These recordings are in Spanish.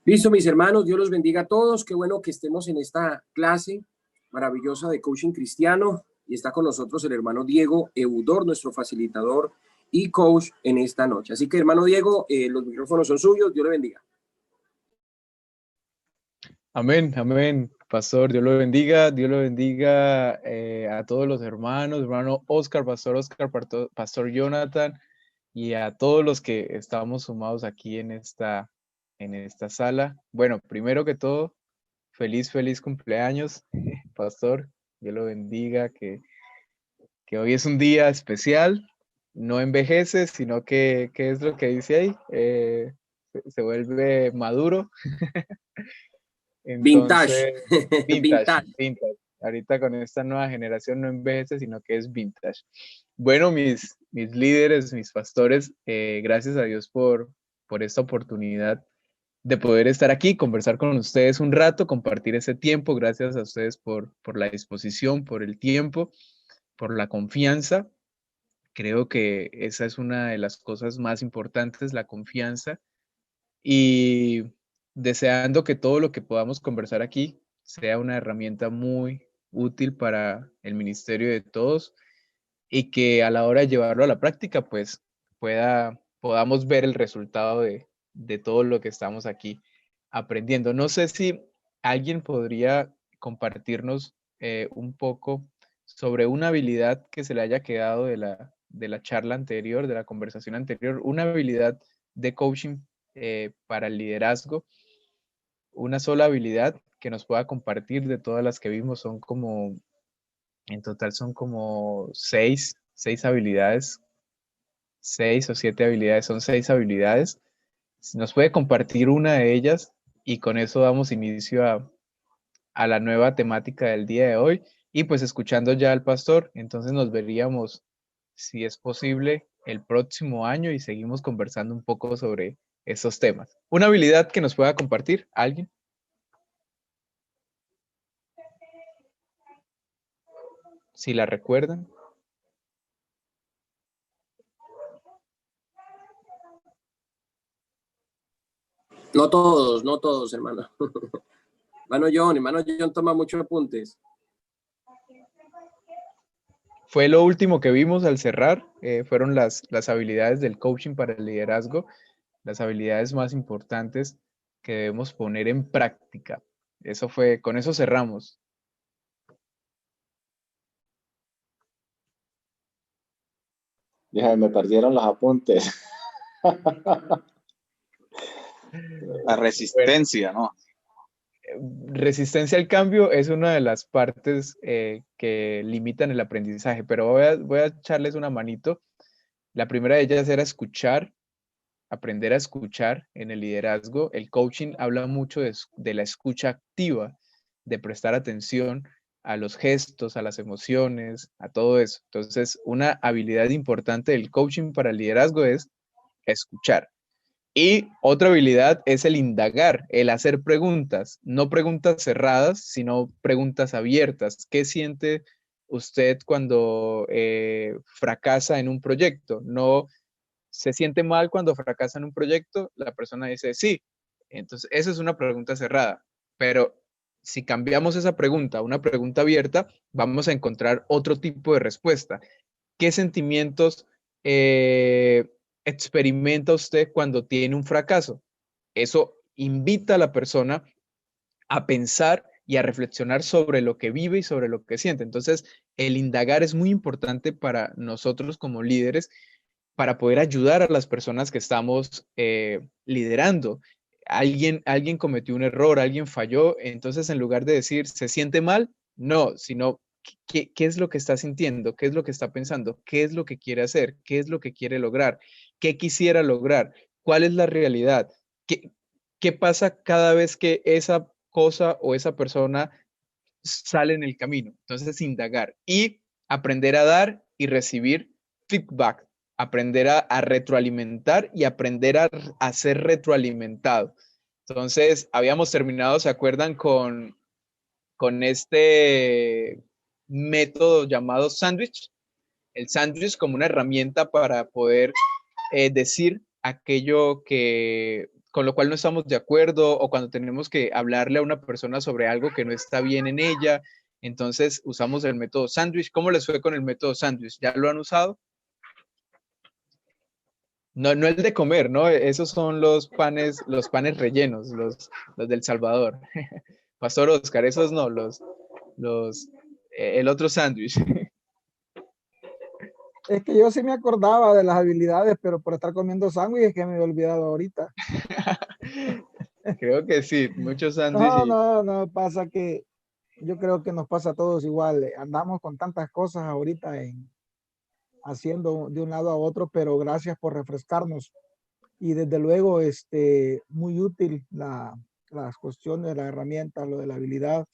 Listo, mis hermanos, Dios los bendiga a todos. Qué bueno que estemos en esta clase maravillosa de coaching cristiano. Y está con nosotros el hermano Diego Eudor, nuestro facilitador y coach en esta noche. Así que, hermano Diego, los micrófonos son suyos. Dios le bendiga. Amén, amén, pastor, Dios lo bendiga a todos los hermanos, hermano Oscar, pastor Jonathan, y a todos los que estamos sumados aquí en esta sala. Bueno, primero que todo, feliz cumpleaños, pastor, Dios lo bendiga, que hoy es un día especial, no envejece, sino que, ¿qué es lo que dice ahí? Se vuelve maduro. Entonces, Vintage. vintage. Ahorita con esta nueva generación no envejece, sino que es vintage. Bueno, mis líderes, mis pastores, gracias a Dios por esta oportunidad de poder estar aquí, conversar con ustedes un rato, compartir ese tiempo. Gracias a ustedes por la disposición, por el tiempo, por la confianza. Creo que esa es una de las cosas más importantes, la confianza. Y deseando que todo lo que podamos conversar aquí sea una herramienta muy útil para el ministerio de todos y que a la hora de llevarlo a la práctica, pues podamos ver el resultado de todo lo que estamos aquí aprendiendo. No sé si alguien podría compartirnos un poco sobre una habilidad que se le haya quedado de la charla anterior, de la conversación anterior, una habilidad de coaching para el liderazgo, una sola habilidad que nos pueda compartir de todas las que vimos. En total son como seis habilidades, 6 o 7 habilidades, son 6 habilidades. Si nos puede compartir una de ellas y con eso damos inicio a la nueva temática del día de hoy. Y pues escuchando ya al pastor, entonces nos veríamos, si es posible, el próximo año y seguimos conversando un poco sobre esos temas. ¿Una habilidad que nos pueda compartir alguien? Si la recuerdan. No todos, hermano. Hermano John toma muchos apuntes. Fue lo último que vimos al cerrar, fueron las habilidades del coaching para el liderazgo, las habilidades más importantes que debemos poner en práctica. Eso fue, con eso cerramos. Ya me perdieron los apuntes. La resistencia, ¿no? Resistencia al cambio es una de las partes que limitan el aprendizaje, pero voy a echarles una manito. La primera de ellas era escuchar, aprender a escuchar en el liderazgo. El coaching habla mucho de la escucha activa, de prestar atención a los gestos, a las emociones, a todo eso. Entonces, una habilidad importante del coaching para el liderazgo es escuchar. Y otra habilidad es el indagar, el hacer preguntas, no preguntas cerradas, sino preguntas abiertas. ¿Qué siente usted cuando fracasa en un proyecto? No se siente mal cuando fracasa en un proyecto, la persona dice sí. Entonces, esa es una pregunta cerrada. Pero si cambiamos esa pregunta a una pregunta abierta, vamos a encontrar otro tipo de respuesta. ¿Qué sentimientos experimenta usted cuando tiene un fracaso? Eso invita a la persona a pensar y a reflexionar sobre lo que vive y sobre lo que siente. Entonces, el indagar es muy importante para nosotros como líderes para poder ayudar a las personas que estamos liderando. Alguien cometió un error, alguien falló, entonces en lugar de decir, ¿se siente mal? No, sino, ¿qué es lo que está sintiendo? ¿Qué es lo que está pensando? ¿Qué es lo que quiere hacer? ¿Qué es lo que quiere lograr? ¿Qué quisiera lograr? ¿Cuál es la realidad? ¿Qué pasa cada vez que esa cosa o esa persona sale en el camino? Entonces, indagar y aprender a dar y recibir feedback, aprender a retroalimentar y aprender a ser retroalimentado. Entonces, habíamos terminado, ¿se acuerdan? Con este método llamado sándwich. El sándwich como una herramienta para poder decir aquello con lo cual no estamos de acuerdo, o cuando tenemos que hablarle a una persona sobre algo que no está bien en ella. Entonces usamos el método sándwich. ¿Cómo les fue con el método sándwich? ¿Ya lo han usado? No, no el de comer, ¿no? Esos son los panes rellenos, los del Salvador. Pastor Oscar, esos no, el otro sándwich. Es que yo sí me acordaba de las habilidades, pero por estar comiendo sándwiches que me he olvidado ahorita. Creo que sí, muchos No, sándwiches. no, no, pasa que yo creo que nos pasa a todos igual. Andamos con tantas cosas ahorita haciendo de un lado a otro, pero gracias por refrescarnos. Y desde luego, muy útil las cuestiones, la herramienta, lo de la habilidad.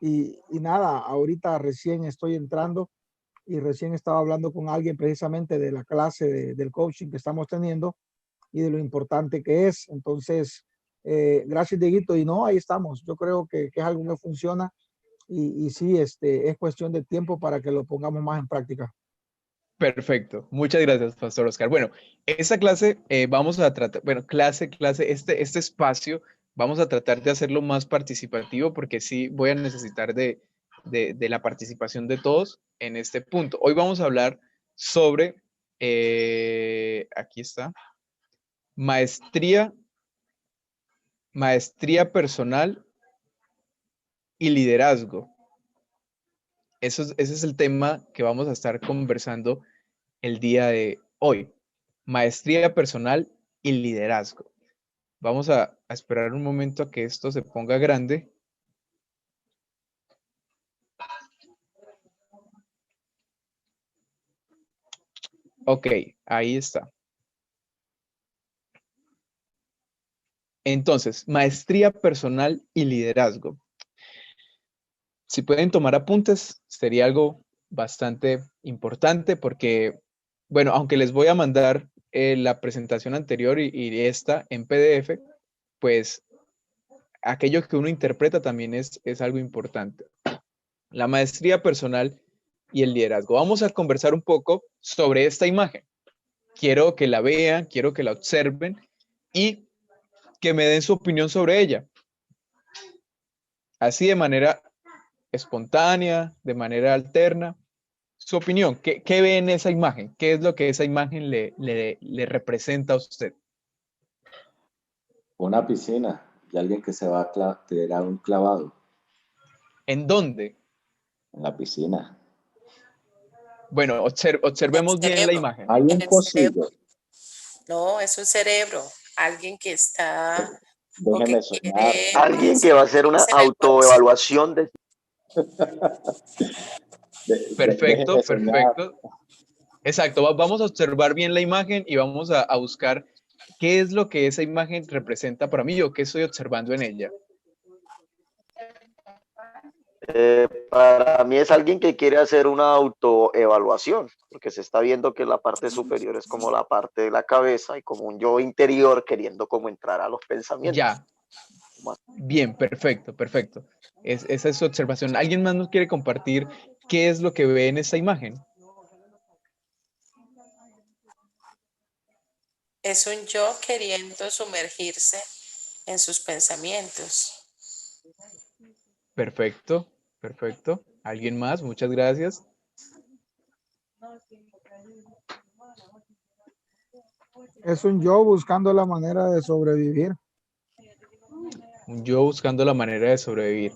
Y nada, ahorita recién estoy entrando y recién estaba hablando con alguien precisamente de la clase del coaching que estamos teniendo y de lo importante que es. Entonces, gracias, Dieguito. Y no, ahí estamos. Yo creo que es algo que funciona y sí, es cuestión de tiempo para que lo pongamos más en práctica. Perfecto. Muchas gracias, Pastor Oscar. Bueno, esta clase vamos a tratar, bueno, este espacio, vamos a tratar de hacerlo más participativo porque sí voy a necesitar de la participación de todos en este punto. Hoy vamos a hablar sobre, aquí está, maestría personal y liderazgo. Ese es el tema que vamos a estar conversando el día de hoy. Maestría personal y liderazgo. Vamos a esperar un momento a que esto se ponga grande. Ok, ahí está. Entonces, maestría personal y liderazgo. Si pueden tomar apuntes, sería algo bastante importante porque, bueno, aunque les voy a mandar la presentación anterior y esta en PDF, pues aquello que uno interpreta también es algo importante. La maestría personal y el liderazgo. Vamos a conversar un poco sobre esta imagen. Quiero que la vean, quiero que la observen y que me den su opinión sobre ella. Así de manera espontánea, de manera alterna. Su opinión, ¿qué ve en esa imagen? ¿Qué es lo que esa imagen le representa a usted? Una piscina y alguien que se va a tirar un clavado ¿En dónde? en la piscina. Bueno, observemos bien la imagen. Hay un En el pocillo. cerebro. No, es un cerebro. Alguien que está o Déjeme que soñar. quiere Alguien que va a hacer una hacer el próximo. autoevaluación de Perfecto, Déjeme soñar. perfecto. Exacto, vamos a observar bien la imagen y vamos a buscar qué es lo que esa imagen representa para mí o qué estoy observando en ella. para mí es alguien que quiere hacer una autoevaluación, porque se está viendo que la parte superior es como la parte de la cabeza y como un yo interior queriendo como entrar a los pensamientos. Ya. Bien, perfecto, perfecto. Esa es su observación. ¿Alguien más nos quiere compartir qué es lo que ve en esa imagen? Es un yo queriendo sumergirse en sus pensamientos. Perfecto, perfecto. ¿Alguien más? Muchas gracias. Es un yo buscando la manera de sobrevivir. Un yo buscando la manera de sobrevivir.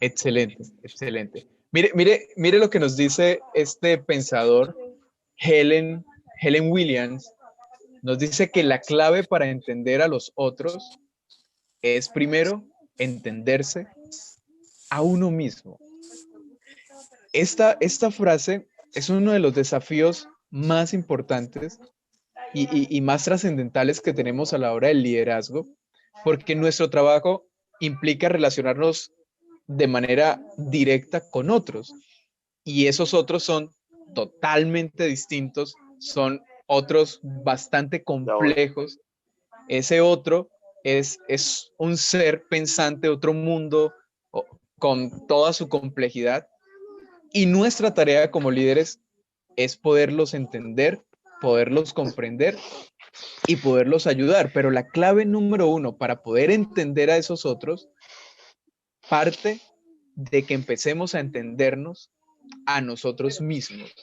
Excelente, excelente. Mire lo que nos dice este pensador, Helen Williams. Nos dice que la clave para entender a los otros es primero entenderse a uno mismo. Esta frase es uno de los desafíos más importantes y más trascendentales que tenemos a la hora del liderazgo, porque nuestro trabajo implica relacionarnos de manera directa con otros, y esos otros son totalmente distintos, son otros bastante complejos. Ese otro es un ser pensante, otro mundo con toda su complejidad, y nuestra tarea como líderes es poderlos entender, poderlos comprender y poderlos ayudar. Pero la clave número uno para poder entender a esos otros parte de que empecemos a entendernos a nosotros mismos.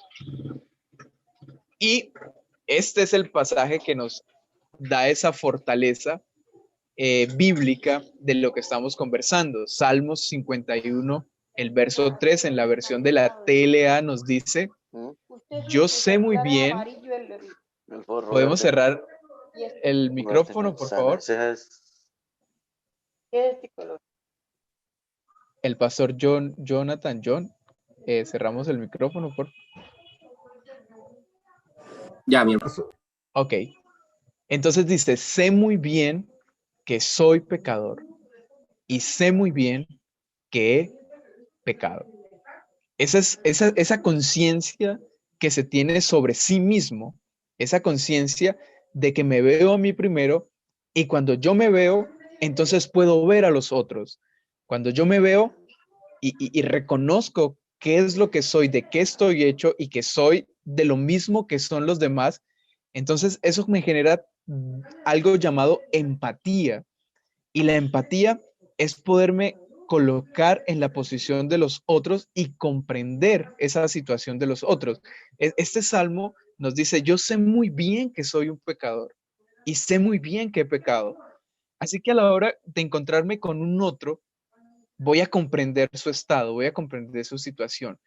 Y este es el pasaje que nos da esa fortaleza bíblica de lo que estamos conversando. Salmos 51, el verso 3, en la versión de la TLA nos dice: yo sé muy bien. ¿Podemos cerrar el micrófono, por favor? El pastor Jonathan, cerramos el micrófono, por favor. Ya, mi hermano. Ok. Entonces dice: sé muy bien que soy pecador y sé muy bien que he pecado. Esa conciencia que se tiene sobre sí mismo, esa conciencia de que me veo a mí primero, y cuando yo me veo, entonces puedo ver a los otros. Cuando yo me veo y reconozco qué es lo que soy, de qué estoy hecho y que soy de lo mismo que son los demás, entonces eso me genera algo llamado empatía. Y la empatía es poderme colocar en la posición de los otros y comprender esa situación de los otros. Este salmo nos dice: yo sé muy bien que soy un pecador y sé muy bien que he pecado. Así que a la hora de encontrarme con un otro, voy a comprender su estado, voy a comprender su situación.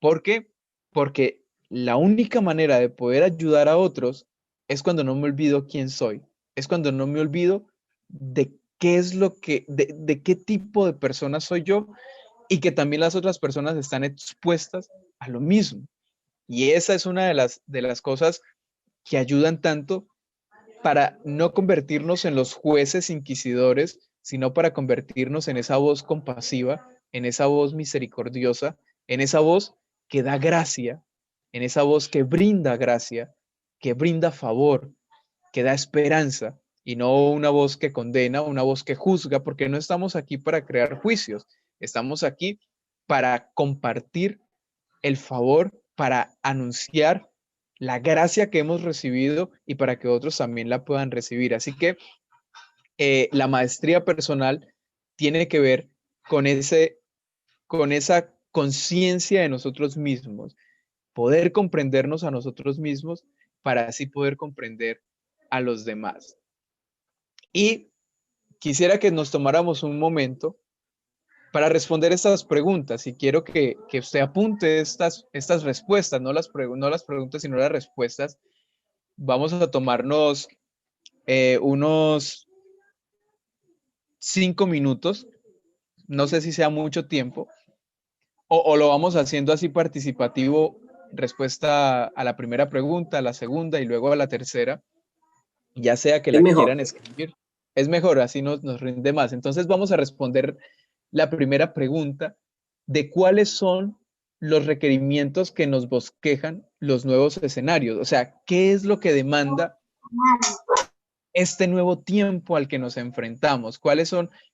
¿Por qué? Porque la única manera de poder ayudar a otros es cuando no me olvido quién soy, es cuando no me olvido de qué es lo que, de qué tipo de persona soy yo, y que también las otras personas están expuestas a lo mismo. Y esa es una de las cosas que ayudan tanto para no convertirnos en los jueces inquisidores, sino para convertirnos en esa voz compasiva, en esa voz misericordiosa, en esa voz que da gracia, en esa voz que brinda gracia, que brinda favor, que da esperanza, y no una voz que condena, una voz que juzga, porque no estamos aquí para crear juicios, estamos aquí para compartir el favor, para anunciar la gracia que hemos recibido y para que otros también la puedan recibir. Así que la maestría personal tiene que ver con esa conciencia de nosotros mismos, poder comprendernos a nosotros mismos para así poder comprender a los demás. Y quisiera que nos tomáramos un momento para responder estas preguntas, y quiero que usted apunte estas respuestas, no las preguntas, sino las respuestas. Vamos a tomarnos unos 5 minutos, no sé si sea mucho tiempo, o lo vamos haciendo así participativo, respuesta a la primera pregunta, a la segunda y luego a la tercera, ya sea que Es la mejor. quieran escribir. Es mejor, así nos rinde más. Entonces vamos a responder la primera pregunta de cuáles son los requerimientos que nos bosquejan los nuevos escenarios. O sea, ¿qué es lo que demanda este nuevo tiempo al que nos enfrentamos?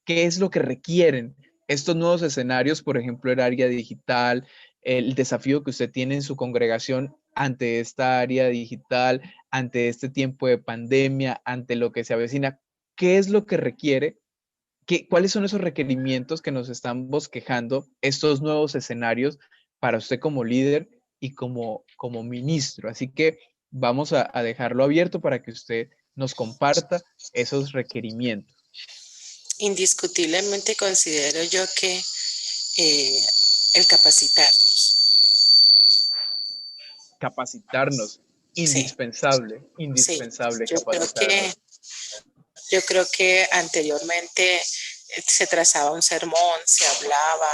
¿Qué es lo que requieren estos nuevos escenarios? Por ejemplo, el área digital, el desafío que usted tiene en su congregación ante esta área digital, ante este tiempo de pandemia, ante lo que se avecina. ¿Qué es lo que requiere? ¿Cuáles son esos requerimientos que nos están bosquejando estos nuevos escenarios para usted como líder y como ministro? Así que vamos a dejarlo abierto para que usted nos comparta esos requerimientos. Indiscutiblemente considero yo que el Capacitarnos, indispensable, indispensable sí, capacitarnos. Yo creo que anteriormente se trazaba un sermón, se hablaba,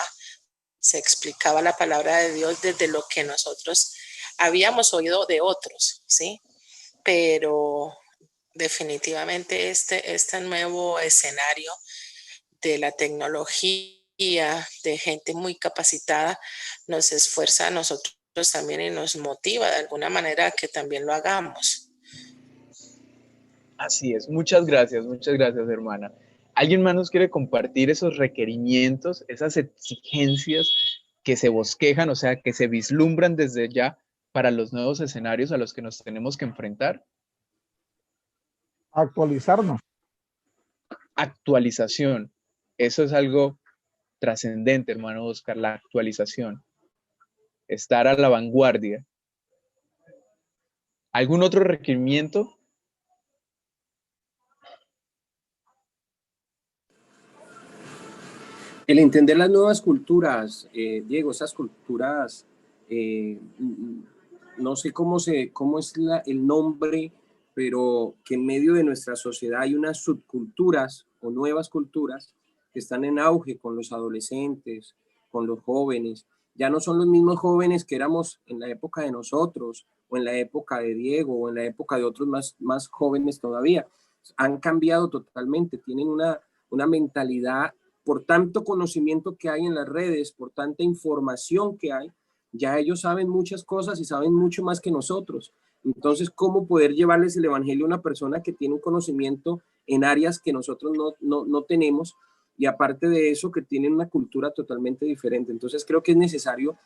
se explicaba la palabra de Dios desde lo que nosotros habíamos oído de otros, ¿sí? Pero definitivamente este nuevo escenario de la tecnología, de gente muy capacitada, nos esfuerza a nosotros también y nos motiva de alguna manera a que también lo hagamos. Así es, muchas gracias, hermana. ¿Alguien más nos quiere compartir esos requerimientos, esas exigencias que se bosquejan, o sea, que se vislumbran desde ya para los nuevos escenarios a los que nos tenemos que enfrentar? Actualizarnos. Actualización. Eso es algo trascendente, hermano Oscar, la actualización. Estar a la vanguardia. ¿Algún otro requerimiento? El entender las nuevas culturas, Diego, esas culturas, no sé cómo es el nombre, pero que en medio de nuestra sociedad hay unas subculturas o nuevas culturas que están en auge con los adolescentes, con los jóvenes. Ya no son los mismos jóvenes que éramos en la época de nosotros, o en la época de Diego, o en la época de otros más jóvenes todavía. Han cambiado totalmente, tienen una mentalidad por tanto conocimiento que hay en las redes, por tanta información que hay, ya ellos saben muchas cosas y saben mucho más que nosotros. Entonces, ¿cómo poder llevarles el evangelio a una persona que tiene un conocimiento en áreas que nosotros no tenemos? Y aparte de eso, que tienen una cultura totalmente diferente. Entonces, creo que es necesario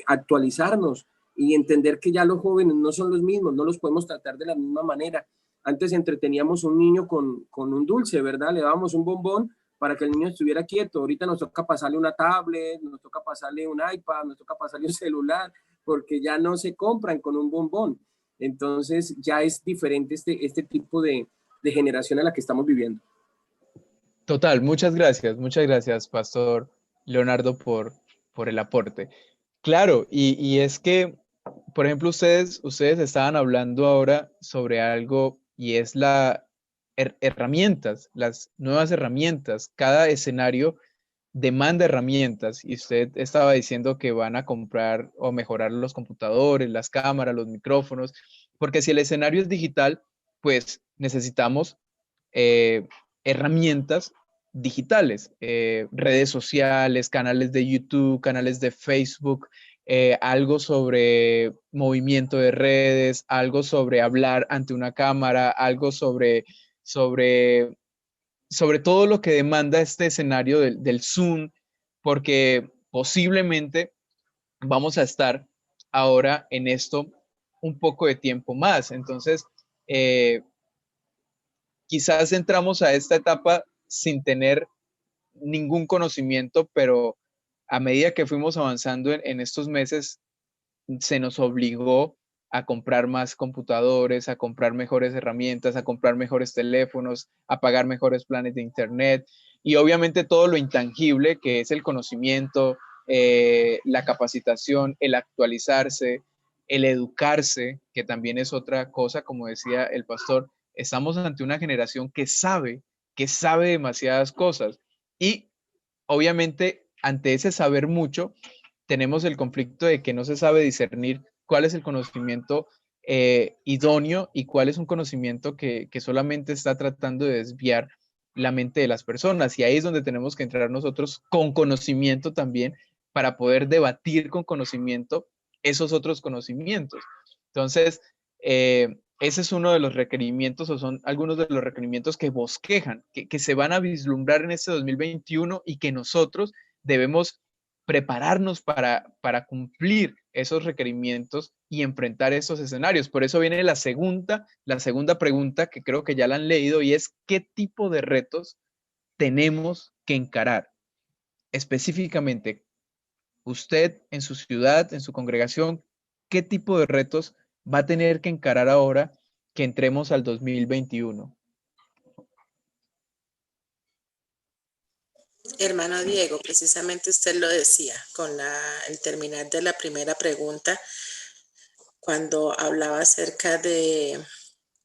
actualizarnos y entender que ya los jóvenes no son los mismos, no los podemos tratar de la misma manera. Antes entreteníamos a un niño con un dulce, ¿verdad? Le dábamos un bombón para que el niño estuviera quieto. Ahorita nos toca pasarle una tablet, nos toca pasarle un iPad, nos toca pasarle un celular, porque ya no se compran con un bombón. Entonces ya es diferente este tipo de generación a la que estamos viviendo. Total, muchas gracias, Pastor Leonardo, por el aporte. Claro, y es que, por ejemplo, ustedes estaban hablando ahora sobre algo y es herramientas, las nuevas herramientas. Cada escenario demanda herramientas y usted estaba diciendo que van a comprar o mejorar los computadores, las cámaras, los micrófonos, porque si el escenario es digital, pues necesitamos herramientas digitales, redes sociales, canales de YouTube, canales de Facebook, algo sobre movimiento de redes, algo sobre hablar ante una cámara, algo sobre todo lo que demanda este escenario del Zoom, porque posiblemente vamos a estar ahora en esto un poco de tiempo más. Entonces, quizás entramos a esta etapa sin tener ningún conocimiento, pero a medida que fuimos avanzando en estos meses, se nos obligó a comprar más computadores, a comprar mejores herramientas, a comprar mejores teléfonos, a pagar mejores planes de internet y obviamente todo lo intangible que es el conocimiento, la capacitación, el actualizarse, el educarse, que también es otra cosa, como decía el pastor, estamos ante una generación que sabe demasiadas cosas y obviamente ante ese saber mucho, tenemos el conflicto de que no se sabe discernir cuál es el conocimiento idóneo y cuál es un conocimiento que solamente está tratando de desviar la mente de las personas. Y ahí es donde tenemos que entrar nosotros con conocimiento también para poder debatir con conocimiento esos otros conocimientos. Entonces, ese es uno de los requerimientos o son algunos de los requerimientos que bosquejan, que se van a vislumbrar en este 2021 y que nosotros debemos prepararnos para cumplir esos requerimientos y enfrentar esos escenarios. Por eso viene la segunda pregunta que creo que ya la han leído y es ¿qué tipo de retos tenemos que encarar? Específicamente, usted en su ciudad, en su congregación, ¿qué tipo de retos va a tener que encarar ahora que entremos al 2021? Hermano Diego, precisamente usted lo decía con el terminar de la primera pregunta, cuando hablaba acerca de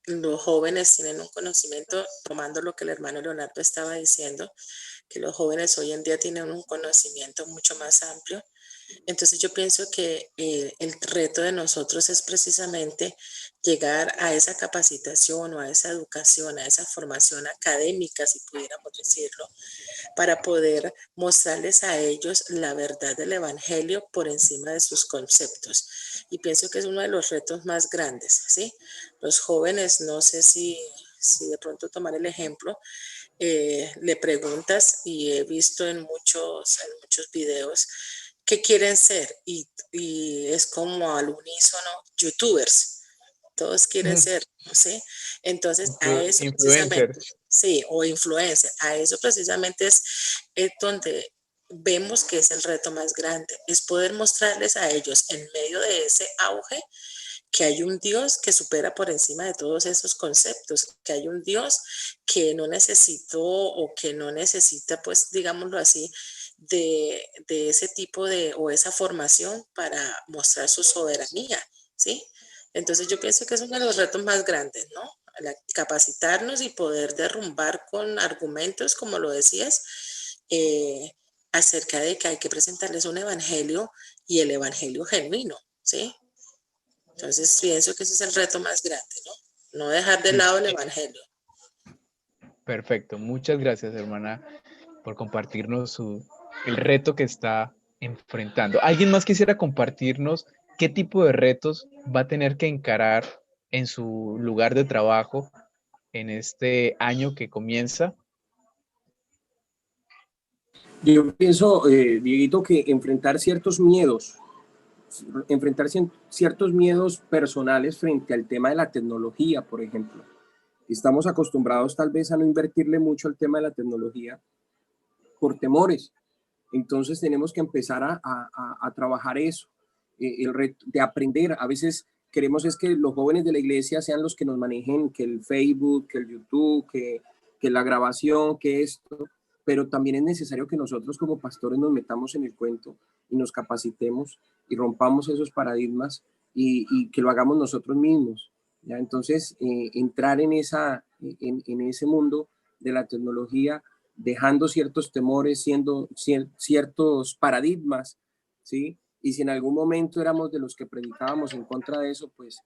los jóvenes tienen un conocimiento, tomando lo que el hermano Leonardo estaba diciendo, que los jóvenes hoy en día tienen un conocimiento mucho más amplio. Entonces yo pienso que el reto de nosotros es precisamente llegar a esa capacitación o a esa educación, a esa formación académica, si pudiéramos decirlo, para poder mostrarles a ellos la verdad del Evangelio por encima de sus conceptos. Y pienso que es uno de los retos más grandes, ¿sí? Los jóvenes, no sé si de pronto tomar el ejemplo, le preguntas y he visto en muchos videos qué quieren ser y es como al unísono youtubers. Todos quieren ser, ¿sí? Entonces, a eso Influencer. precisamente, sí, o influencer, a eso precisamente es donde vemos que es el reto más grande, es poder mostrarles a ellos en medio de ese auge que hay un Dios que supera por encima de todos esos conceptos, que hay un Dios que no necesitó o que no necesita, pues, digámoslo así, de ese tipo de o esa formación para mostrar su soberanía, ¿sí? Entonces yo pienso que es uno de los retos más grandes, ¿no? Capacitarnos y poder derrumbar con argumentos, como lo decías, acerca de que hay que presentarles un evangelio y el evangelio genuino, ¿sí? Entonces pienso que ese es el reto más grande, ¿no? No dejar de lado el evangelio. Perfecto. Muchas gracias, hermana, por compartirnos el reto que está enfrentando. ¿Alguien más quisiera compartirnos qué tipo de retos va a tener que encarar en su lugar de trabajo en este año que comienza? Yo pienso, Dieguito, que ciertos miedos personales frente al tema de la tecnología, por ejemplo. Estamos acostumbrados tal vez a no invertirle mucho al tema de la tecnología por temores. Entonces tenemos que empezar a trabajar eso, el reto de aprender. A veces queremos es que los jóvenes de la iglesia sean los que nos manejen, que el Facebook, que el YouTube, que la grabación, que esto, pero también es necesario que nosotros como pastores nos metamos en el cuento y nos capacitemos y rompamos esos paradigmas y que lo hagamos nosotros mismos. ¿Ya? Entonces, entrar en ese mundo de la tecnología, dejando ciertos temores, ciertos paradigmas, ¿sí? Y si en algún momento éramos de los que predicábamos en contra de eso, pues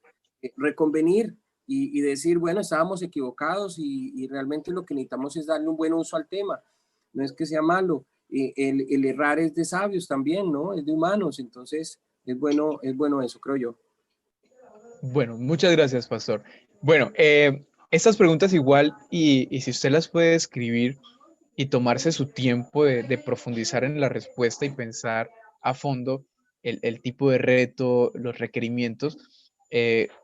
reconvenir y decir, bueno, estábamos equivocados y realmente lo que necesitamos es darle un buen uso al tema. No es que sea malo, el errar es de sabios también, ¿no? Es de humanos, entonces es bueno eso, creo yo. Bueno, muchas gracias, pastor. Bueno, estas preguntas igual, y si usted las puede escribir y tomarse su tiempo de profundizar en la respuesta y pensar a fondo el tipo de reto, los requerimientos,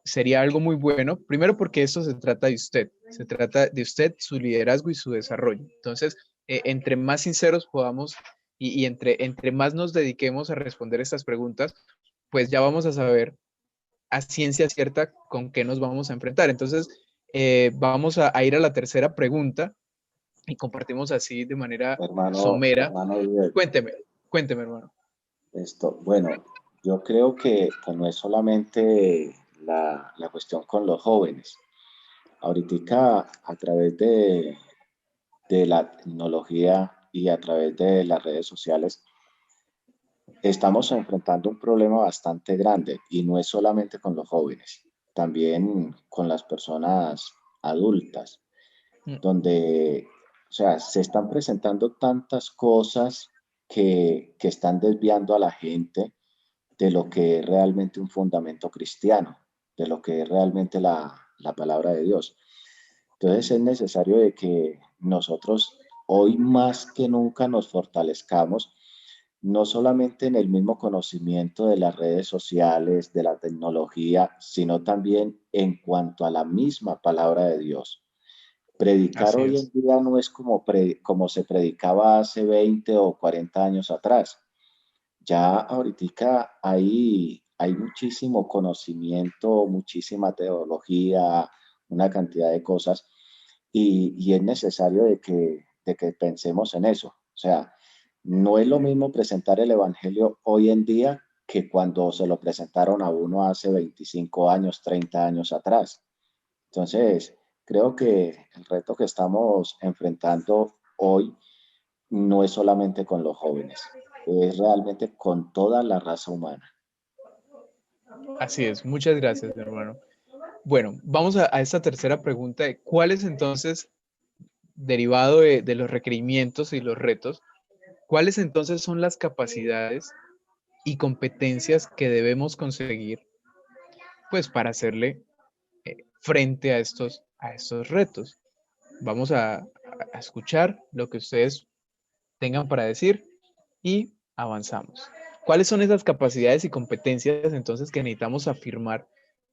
sería algo muy bueno. Primero porque esto se trata de usted, su liderazgo y su desarrollo. Entonces, entre más sinceros podamos y entre más nos dediquemos a responder estas preguntas, pues ya vamos a saber a ciencia cierta con qué nos vamos a enfrentar. Entonces, vamos a ir a la tercera pregunta y compartimos así de manera somera. Hermano Diego, Cuénteme, hermano. bueno, yo creo que no es solamente la cuestión con los jóvenes. Ahorita a través de la tecnología y a través de las redes sociales, estamos enfrentando un problema bastante grande y no es solamente con los jóvenes, también con las personas adultas, donde, o sea, se están presentando tantas cosas que están desviando a la gente de lo que es realmente un fundamento cristiano, de lo que es realmente la palabra de Dios. Entonces es necesario de que nosotros hoy más que nunca nos fortalezcamos, no solamente en el mismo conocimiento de las redes sociales, de la tecnología, sino también en cuanto a la misma palabra de Dios. Predicar Así hoy es. en día no es como se predicaba hace 20 o 40 años atrás. Ya ahorita hay muchísimo conocimiento, muchísima teología, una cantidad de cosas, y es necesario de que pensemos en eso. O sea, no es lo mismo presentar el Evangelio hoy en día que cuando se lo presentaron a uno hace 25 años, 30 años atrás. Entonces, creo que el reto que estamos enfrentando hoy no es solamente con los jóvenes, es realmente con toda la raza humana. Así es. Muchas gracias, hermano. Bueno, vamos a esta tercera pregunta de cuáles entonces, derivado de los requerimientos y los retos, cuáles entonces son las capacidades y competencias que debemos conseguir, pues, para hacerle frente a estos retos. Vamos a escuchar lo que ustedes tengan para decir y avanzamos. ¿Cuáles son esas capacidades y competencias entonces que necesitamos afirmar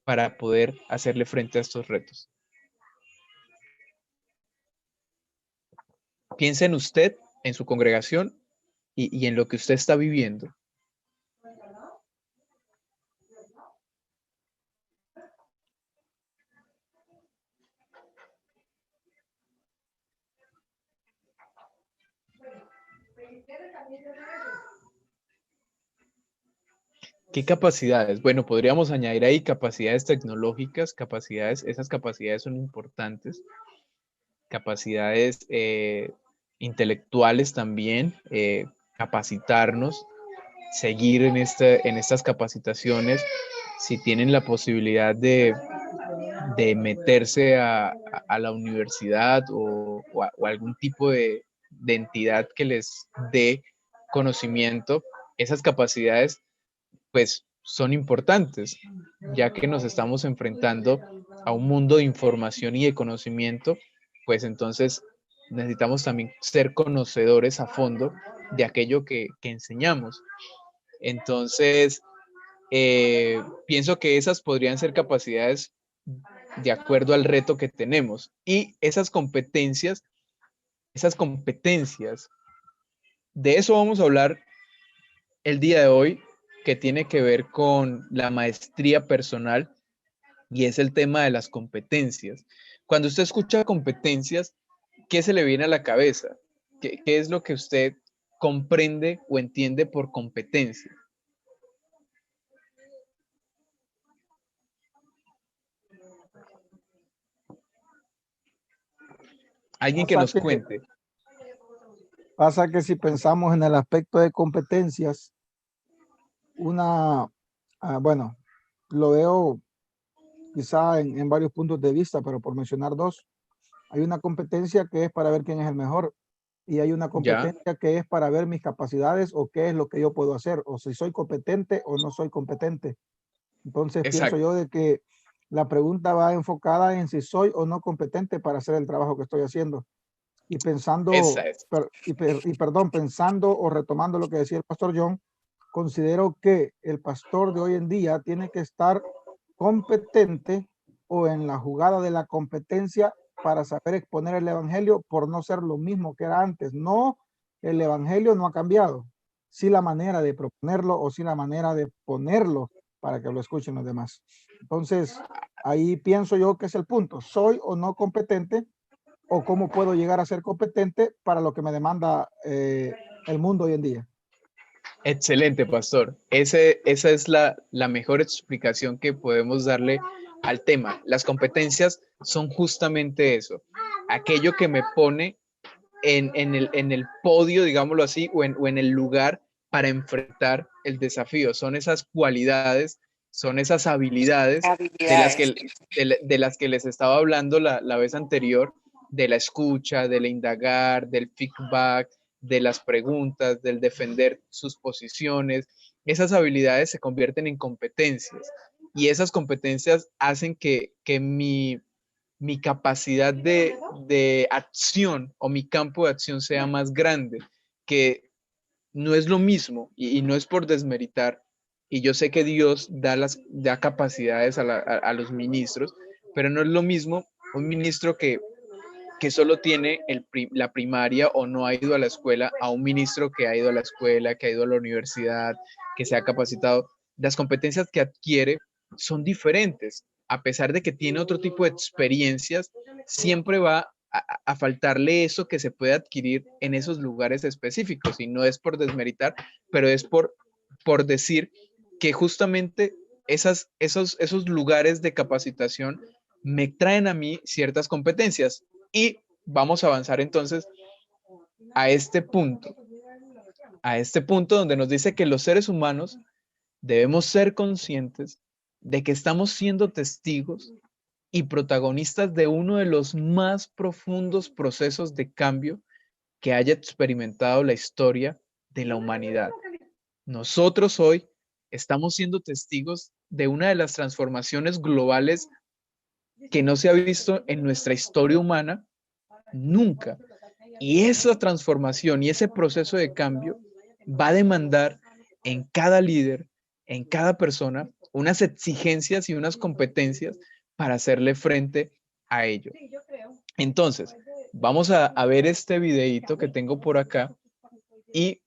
para poder hacerle frente a estos retos. Piensa en usted, en su congregación y en lo que usted está viviendo. ¿Qué capacidades? Bueno, podríamos añadir ahí capacidades tecnológicas, esas capacidades son importantes. Capacidades intelectuales también, capacitarnos, seguir en estas capacitaciones. Si tienen la posibilidad de meterse a la universidad o algún tipo de entidad que les dé conocimiento, esas capacidades pues son importantes, ya que nos estamos enfrentando a un mundo de información y de conocimiento, pues entonces necesitamos también ser conocedores a fondo de aquello que enseñamos. Entonces, pienso que esas podrían ser capacidades de acuerdo al reto que tenemos. Y esas competencias, de eso vamos a hablar el día de hoy, que tiene que ver con la maestría personal, y es el tema de las competencias. Cuando usted escucha competencias, ¿qué se le viene a la cabeza? ¿Qué es lo que usted comprende o entiende por competencia? Alguien que nos cuente. Pasa que si pensamos en el aspecto de competencias, bueno, lo veo quizá en varios puntos de vista, pero por mencionar dos, hay una competencia que es para ver quién es el mejor y hay una competencia que es para ver mis capacidades o qué es lo que yo puedo hacer, o si soy competente o no soy competente. Entonces pienso yo de que la pregunta va enfocada en si soy o no competente para hacer el trabajo que estoy haciendo. Y pensando, pensando o retomando lo que decía el pastor John, considero que el pastor de hoy en día tiene que estar competente o en la jugada de la competencia para saber exponer el evangelio por no ser lo mismo que era antes. No, el evangelio no ha cambiado. Sí la manera de proponerlo o sí la manera de ponerlo para que lo escuchen los demás. Entonces, ahí pienso yo que es el punto. ¿Soy o no competente? ¿O cómo puedo llegar a ser competente para lo que me demanda el mundo hoy en día? Excelente, pastor. Esa es la mejor explicación que podemos darle al tema. Las competencias son justamente eso. Aquello que me pone en el podio, digámoslo así, o en el lugar para enfrentar el desafío. Son esas cualidades, son esas habilidades. De las que les estaba hablando la vez anterior, de la escucha, del indagar, del feedback, de las preguntas, del defender sus posiciones. Esas habilidades se convierten en competencias y esas competencias hacen que mi capacidad de acción o mi campo de acción sea más grande, que no es lo mismo y no es por desmeritar. Y yo sé que Dios da capacidades a los ministros, pero no es lo mismo un ministro que solo tiene la primaria o no ha ido a la escuela, a un ministro que ha ido a la escuela, que ha ido a la universidad, que se ha capacitado. Las competencias que adquiere son diferentes. A pesar de que tiene otro tipo de experiencias, siempre va a faltarle eso que se puede adquirir en esos lugares específicos. Y no es por desmeritar, pero es por decir que justamente esos lugares de capacitación me traen a mí ciertas competencias. Y vamos a avanzar entonces a este punto donde nos dice que los seres humanos debemos ser conscientes de que estamos siendo testigos y protagonistas de uno de los más profundos procesos de cambio que haya experimentado la historia de la humanidad. Nosotros hoy estamos siendo testigos de una de las transformaciones globales que no se ha visto en nuestra historia humana nunca. Y esa transformación y ese proceso de cambio va a demandar en cada líder, en cada persona, unas exigencias y unas competencias para hacerle frente a ello. Entonces, vamos a ver este videíto que tengo por acá y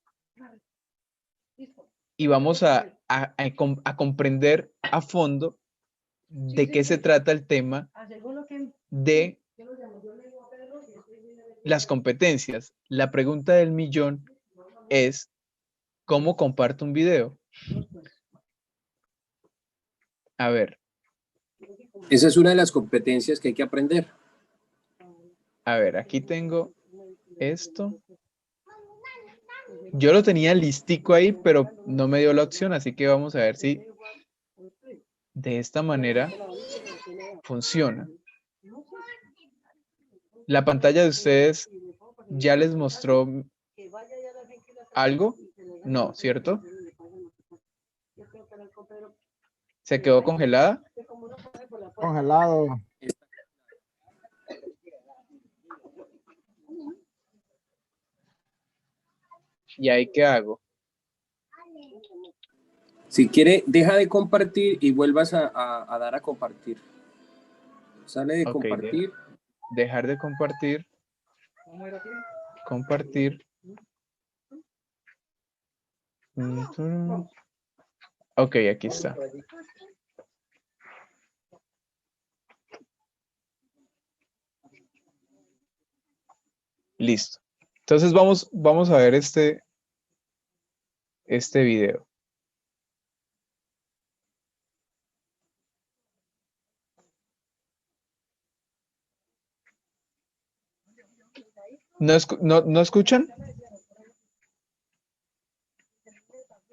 vamos a comprender a fondo de qué se trata el tema de las competencias. La pregunta del millón es, ¿cómo comparto un video? A ver. Esa es una de las competencias que hay que aprender. A ver, aquí tengo esto. Yo lo tenía listico ahí, pero no me dio la opción, así que vamos a ver si de esta manera funciona. La pantalla de ustedes ya les mostró algo. No, ¿cierto? ¿Se quedó congelada? Congelado. ¿Y ahí qué hago? Si quiere, deja de compartir y vuelvas a dar a compartir. Sale de compartir. Dejar de compartir. Compartir. Ok, aquí está. Listo. Entonces vamos a ver este video. ¿No escuchan?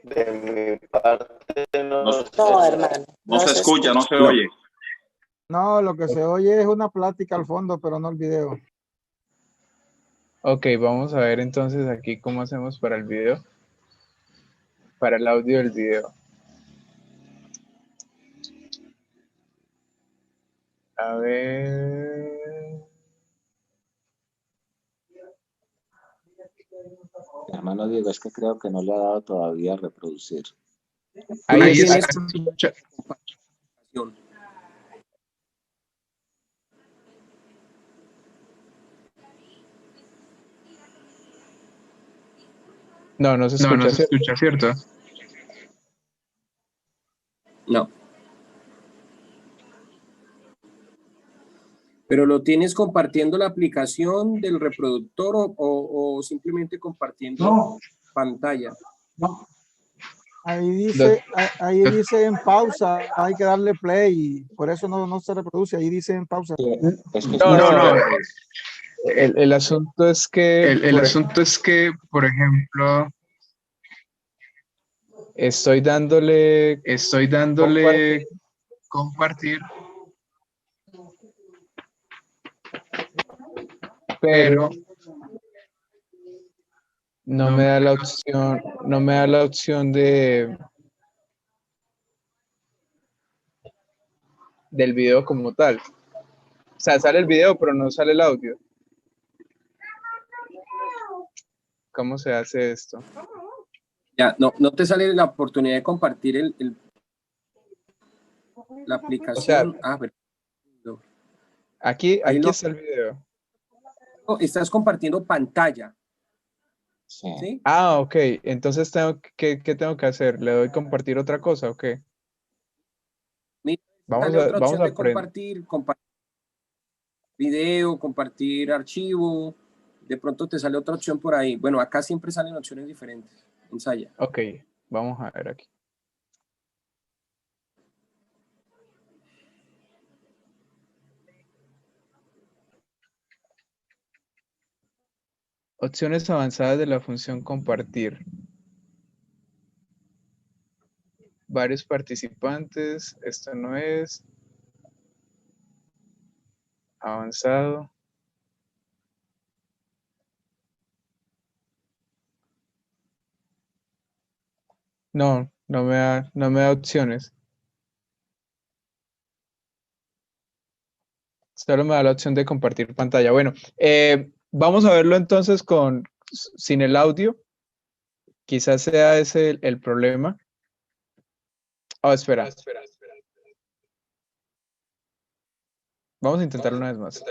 De mi parte No, hermano. No se escucha, no se oye. No, lo que se oye es una plática al fondo, pero no el video. Ok, vamos a ver entonces aquí cómo hacemos para el video. Para el audio del video. A ver. Hermano Diego, es que creo que no le ha dado todavía a reproducir. Ahí está. No se escucha, ¿cierto? No. ¿Pero lo tienes compartiendo la aplicación del reproductor o simplemente compartiendo pantalla? No. Ahí dice en pausa, hay que darle play y por eso no se reproduce, ahí dice en pausa. No. El asunto es que, por ejemplo, estoy dándole compartir, pero no me da la opción del video como tal. O sea, sale el video, pero no sale el audio. ¿Cómo se hace esto? Ya, no te sale la oportunidad de compartir la aplicación. O sea, aquí está el video. Estás compartiendo pantalla. ¿Sí? Ah, ok. Entonces, ¿qué tengo que hacer? ¿Le doy compartir otra cosa o qué? Vamos a compartir video, compartir archivo. De pronto te sale otra opción por ahí. Bueno, acá siempre salen opciones diferentes. Ensaya. Ok, vamos a ver aquí. Opciones avanzadas de la función compartir. Varios participantes. Esto no es. Avanzado. No me da opciones. Solo me da la opción de compartir pantalla. Bueno, vamos a verlo entonces sin el audio. Quizás sea ese el problema. Oh, espera. Vamos a intentarlo una vez más.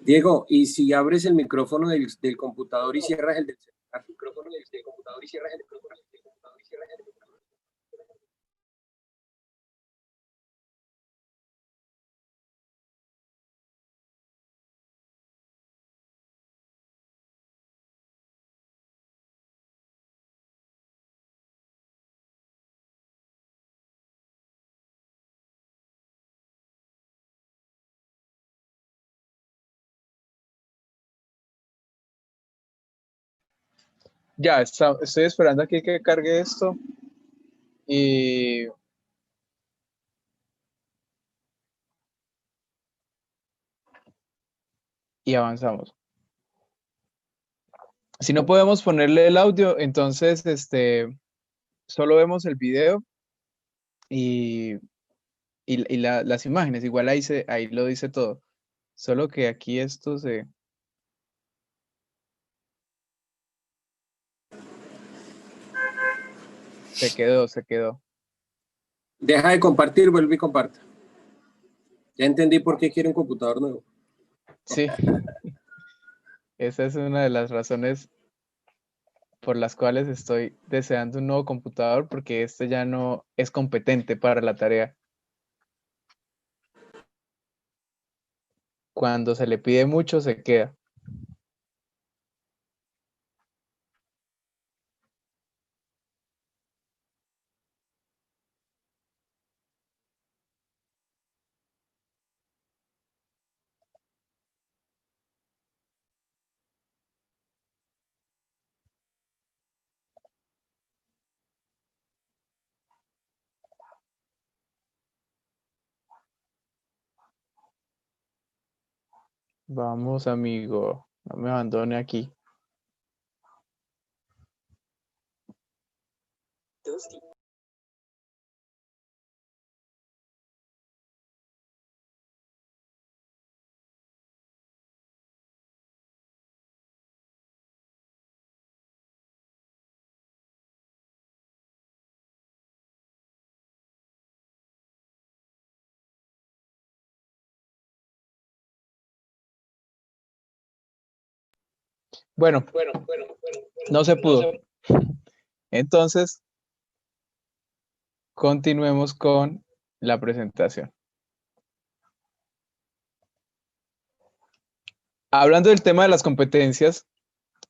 Diego, y si abres el micrófono del computador y cierras el del celular. Ya, estoy esperando aquí que cargue esto y avanzamos. Si no podemos ponerle el audio, entonces solo vemos el video y, las imágenes. Igual ahí lo dice todo. Solo que aquí esto se quedó. Deja de compartir, vuelve y comparte. Ya entendí por qué quiere un computador nuevo. Sí, esa es una de las razones por las cuales estoy deseando un nuevo computador, porque este ya no es competente para la tarea. Cuando se le pide mucho, se queda. Vamos, amigo, no me abandone aquí. Bueno, no se pudo. Entonces, continuemos con la presentación. Hablando del tema de las competencias,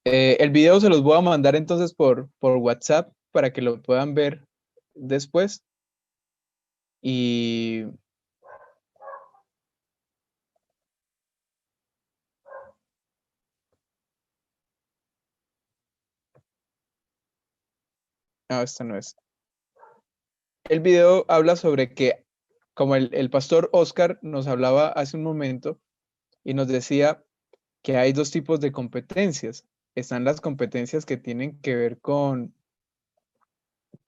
el video se los voy a mandar entonces por WhatsApp para que lo puedan ver después. Y no, esta no es. El video habla sobre que, como el pastor Oscar nos hablaba hace un momento y nos decía que hay dos tipos de competencias. Están las competencias que tienen que ver con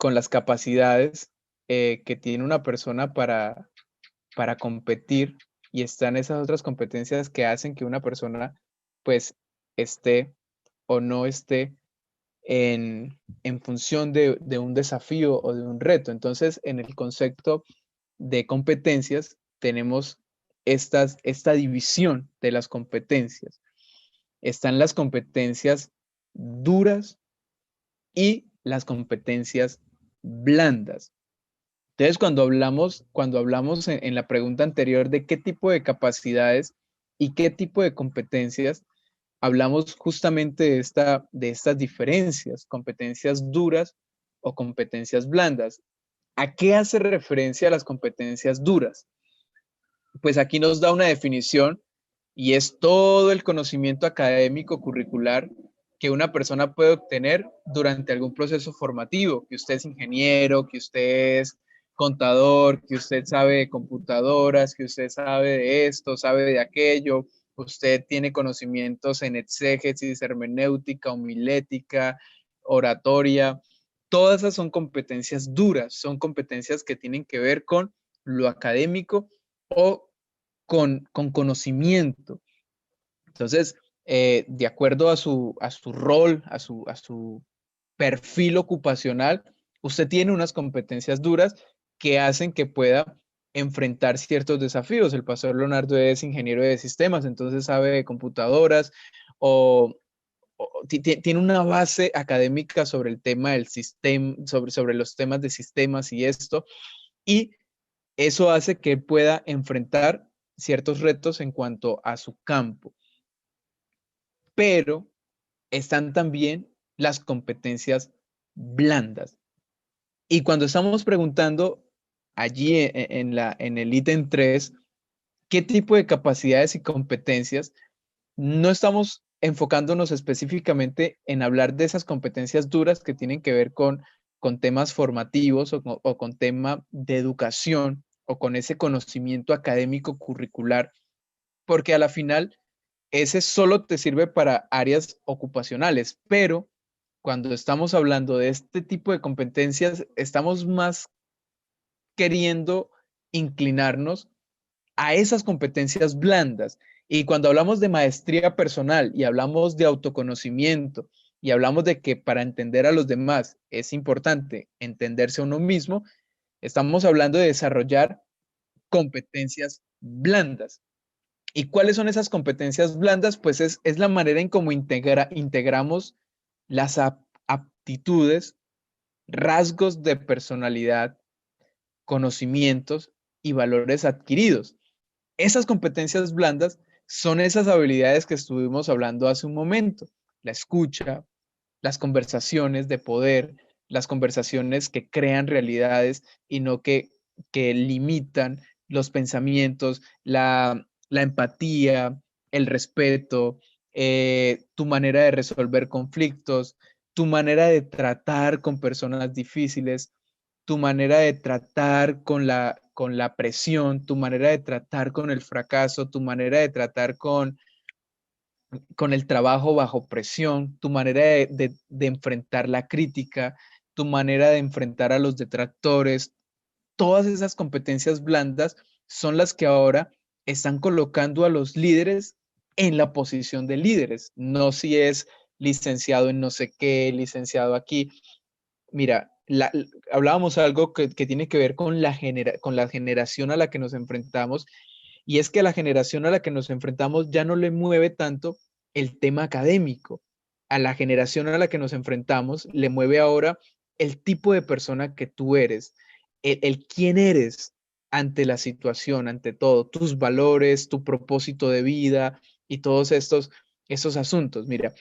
las capacidades que tiene una persona para competir, y están esas otras competencias que hacen que una persona pues esté o no esté en función de un desafío o de un reto. Entonces, en el concepto de competencias tenemos esta división de las competencias. Están las competencias duras y las competencias blandas. Entonces, cuando hablamos en la pregunta anterior de qué tipo de capacidades y qué tipo de competencias, hablamos justamente de estas diferencias, competencias duras o competencias blandas. ¿A qué hace referencia las competencias duras? Pues aquí nos da una definición y es todo el conocimiento académico curricular que una persona puede obtener durante algún proceso formativo, que usted es ingeniero, que usted es contador, que usted sabe de computadoras, que usted sabe de esto, sabe de aquello, usted tiene conocimientos en exégesis, hermenéutica, homilética, oratoria. Todas esas son competencias duras, son competencias que tienen que ver con lo académico o con conocimiento. Entonces, de acuerdo a su rol, a su perfil ocupacional, usted tiene unas competencias duras que hacen que pueda enfrentar ciertos desafíos. El pastor Leonardo es ingeniero de sistemas, entonces sabe de computadoras o tiene una base académica sobre el tema del sistema, sobre los temas de sistemas y esto, y eso hace que pueda enfrentar ciertos retos en cuanto a su campo. Pero están también las competencias blandas. Y cuando estamos preguntando allí en el ítem 3, ¿qué tipo de capacidades y competencias? No estamos enfocándonos específicamente en hablar de esas competencias duras que tienen que ver con temas formativos o con tema de educación o con ese conocimiento académico curricular, porque a la final ese solo te sirve para áreas ocupacionales, pero cuando estamos hablando de este tipo de competencias, estamos más queriendo inclinarnos a esas competencias blandas. Y cuando hablamos de maestría personal y hablamos de autoconocimiento y hablamos de que para entender a los demás es importante entenderse a uno mismo, estamos hablando de desarrollar competencias blandas. ¿Y cuáles son esas competencias blandas? Pues es la manera en cómo integramos las aptitudes, rasgos de personalidad, conocimientos y valores adquiridos. Esas competencias blandas son esas habilidades que estuvimos hablando hace un momento: la escucha, las conversaciones de poder, las conversaciones que crean realidades y no que limitan los pensamientos, la empatía, el respeto, tu manera de resolver conflictos, tu manera de tratar con personas difíciles, tu manera de tratar con la presión, tu manera de tratar con el fracaso, tu manera de tratar con el trabajo bajo presión, tu manera de enfrentar la crítica, tu manera de enfrentar a los detractores. Todas esas competencias blandas son las que ahora están colocando a los líderes en la posición de líderes, no si es licenciado en no sé qué, licenciado aquí. Mira, hablábamos algo que tiene que ver con con la generación a la que nos enfrentamos, y es que a la generación a la que nos enfrentamos ya no le mueve tanto el tema académico. A la generación a la que nos enfrentamos le mueve ahora el tipo de persona que tú eres, el quién eres ante la situación, ante todo, tus valores, tu propósito de vida y todos estos asuntos. Mira,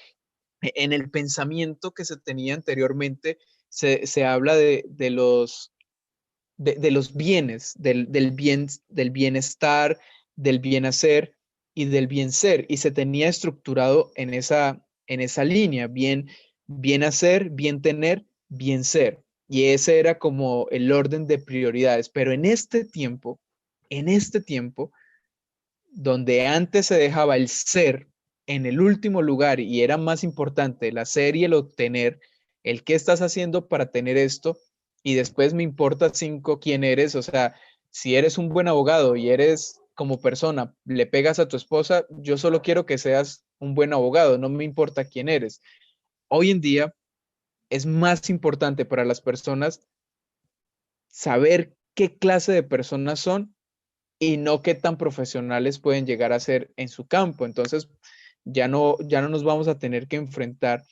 en el pensamiento que se tenía anteriormente se habla de los bienes, del bienestar, del bien hacer y del bien ser, y se tenía estructurado en esa línea: bien hacer, bien tener, bien ser. Y ese era como el orden de prioridades. Pero en este tiempo, donde antes se dejaba el ser en el último lugar y era más importante el hacer y el obtener, el qué estás haciendo para tener esto, y después me importa 5 quién eres. O sea, si eres un buen abogado y eres como persona, le pegas a tu esposa, yo solo quiero que seas un buen abogado, no me importa quién eres. Hoy en día es más importante para las personas saber qué clase de personas son y no qué tan profesionales pueden llegar a ser en su campo. Entonces, ya no nos vamos a tener que enfrentar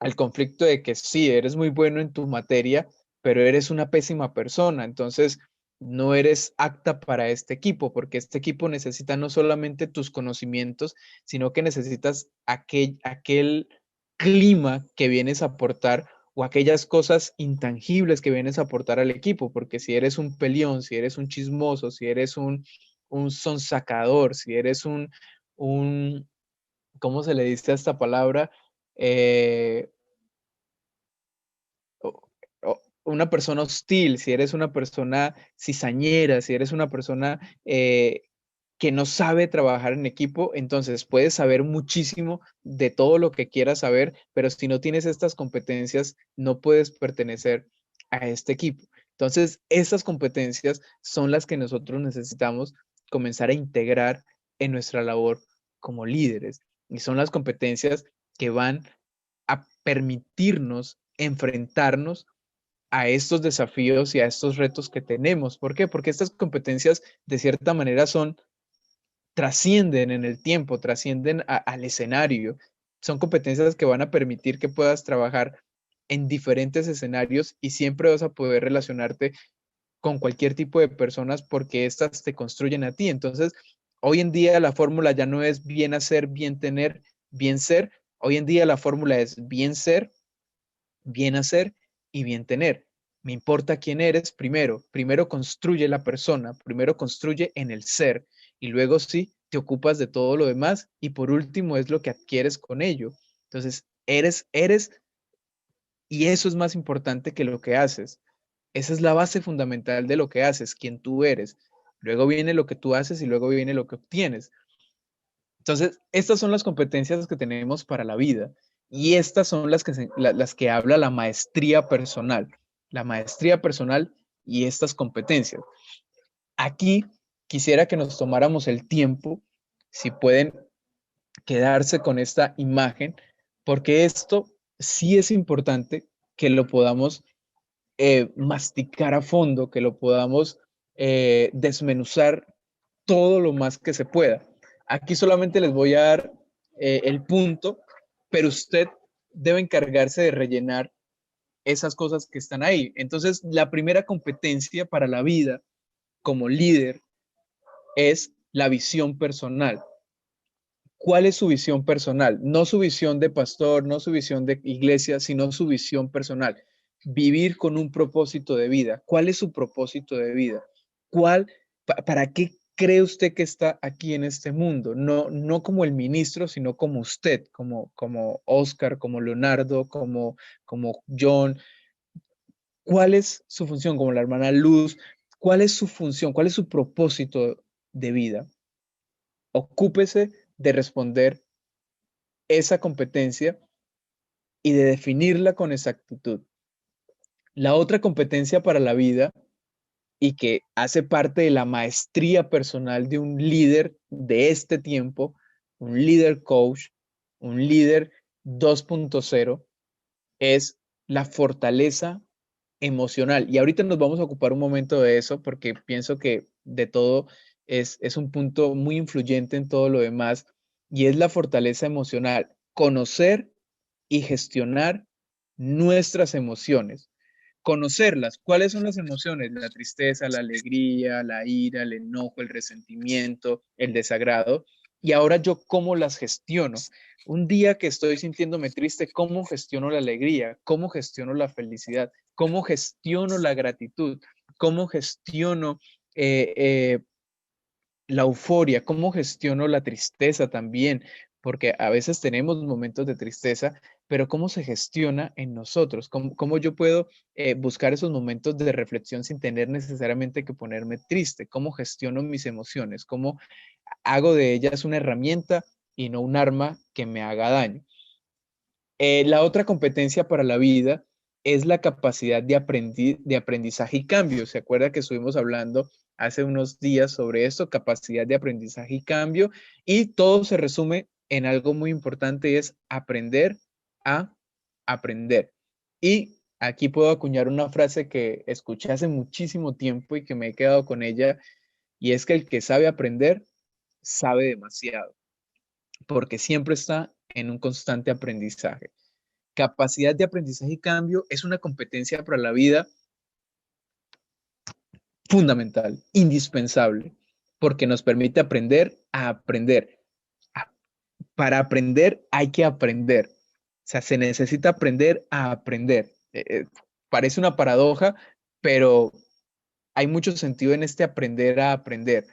al conflicto de que sí, eres muy bueno en tu materia, pero eres una pésima persona. Entonces, no eres apta para este equipo, porque este equipo necesita no solamente tus conocimientos, sino que necesitas aquel clima que vienes a aportar o aquellas cosas intangibles que vienes a aportar al equipo, porque si eres un peleón, si eres un chismoso, si eres un sonsacador, si eres ¿cómo se le dice a esta palabra? Una persona hostil, si eres una persona cizañera, si eres una persona que no sabe trabajar en equipo, entonces puedes saber muchísimo de todo lo que quieras saber, pero si no tienes estas competencias, no puedes pertenecer a este equipo. Entonces, estas competencias son las que nosotros necesitamos comenzar a integrar en nuestra labor como líderes. Y son las competencias que van a permitirnos enfrentarnos a estos desafíos y a estos retos que tenemos. ¿Por qué? Porque estas competencias de cierta manera trascienden en el tiempo, trascienden al escenario. Son competencias que van a permitir que puedas trabajar en diferentes escenarios y siempre vas a poder relacionarte con cualquier tipo de personas porque estas te construyen a ti. Entonces, hoy en día la fórmula ya no es bien hacer, bien tener, bien ser. Hoy en día la fórmula es bien ser, bien hacer y bien tener. Me importa quién eres primero. Primero construye la persona, primero construye en el ser y luego sí te ocupas de todo lo demás y por último es lo que adquieres con ello. Entonces, eres y eso es más importante que lo que haces. Esa es la base fundamental de lo que haces, quién tú eres. Luego viene lo que tú haces y luego viene lo que obtienes. Entonces, estas son las competencias que tenemos para la vida y estas son las que habla la maestría personal y estas competencias. Aquí quisiera que nos tomáramos el tiempo, si pueden quedarse con esta imagen, porque esto sí es importante que lo podamos masticar a fondo, que lo podamos desmenuzar todo lo más que se pueda. Aquí solamente les voy a dar el punto, pero usted debe encargarse de rellenar esas cosas que están ahí. Entonces, la primera competencia para la vida como líder es la visión personal. ¿Cuál es su visión personal? No su visión de pastor, no su visión de iglesia, sino su visión personal. Vivir con un propósito de vida. ¿Cuál es su propósito de vida? ¿Para qué cree usted que está aquí en este mundo? No como el ministro, sino como usted, como Oscar, como Leonardo, como John. ¿Cuál es su función? Como la hermana Luz. ¿Cuál es su función? ¿Cuál es su propósito de vida? Ocúpese de responder esa competencia y de definirla con exactitud. La otra competencia para la vida y que hace parte de la maestría personal de un líder de este tiempo, un líder coach, un líder 2.0, es la fortaleza emocional. Y ahorita nos vamos a ocupar un momento de eso porque pienso que de todo es un punto muy influyente en todo lo demás y es la fortaleza emocional. Conocer y gestionar nuestras emociones. Conocerlas. ¿Cuáles son las emociones? La tristeza, la alegría, la ira, el enojo, el resentimiento, el desagrado. Y ahora yo cómo las gestiono. Un día que estoy sintiéndome triste, ¿cómo gestiono la alegría? ¿Cómo gestiono la felicidad? ¿Cómo gestiono la gratitud? ¿Cómo gestiono la euforia? ¿Cómo gestiono la tristeza también? Porque a veces tenemos momentos de tristeza, pero ¿cómo se gestiona en nosotros? ¿Cómo yo puedo buscar esos momentos de reflexión sin tener necesariamente que ponerme triste? ¿Cómo gestiono mis emociones? ¿Cómo hago de ellas una herramienta y no un arma que me haga daño? La otra competencia para la vida es la capacidad de aprendizaje y cambio. ¿Se acuerda que estuvimos hablando hace unos días sobre esto? Capacidad de aprendizaje y cambio. Y todo se resume en algo muy importante, es aprender a aprender. Y aquí puedo acuñar una frase que escuché hace muchísimo tiempo y que me he quedado con ella, y es que el que sabe aprender, sabe demasiado, porque siempre está en un constante aprendizaje. Capacidad de aprendizaje y cambio es una competencia para la vida fundamental, indispensable, porque nos permite aprender a aprender. Para aprender hay que aprender. O sea, se necesita aprender a aprender. Parece una paradoja, pero hay mucho sentido en este aprender a aprender,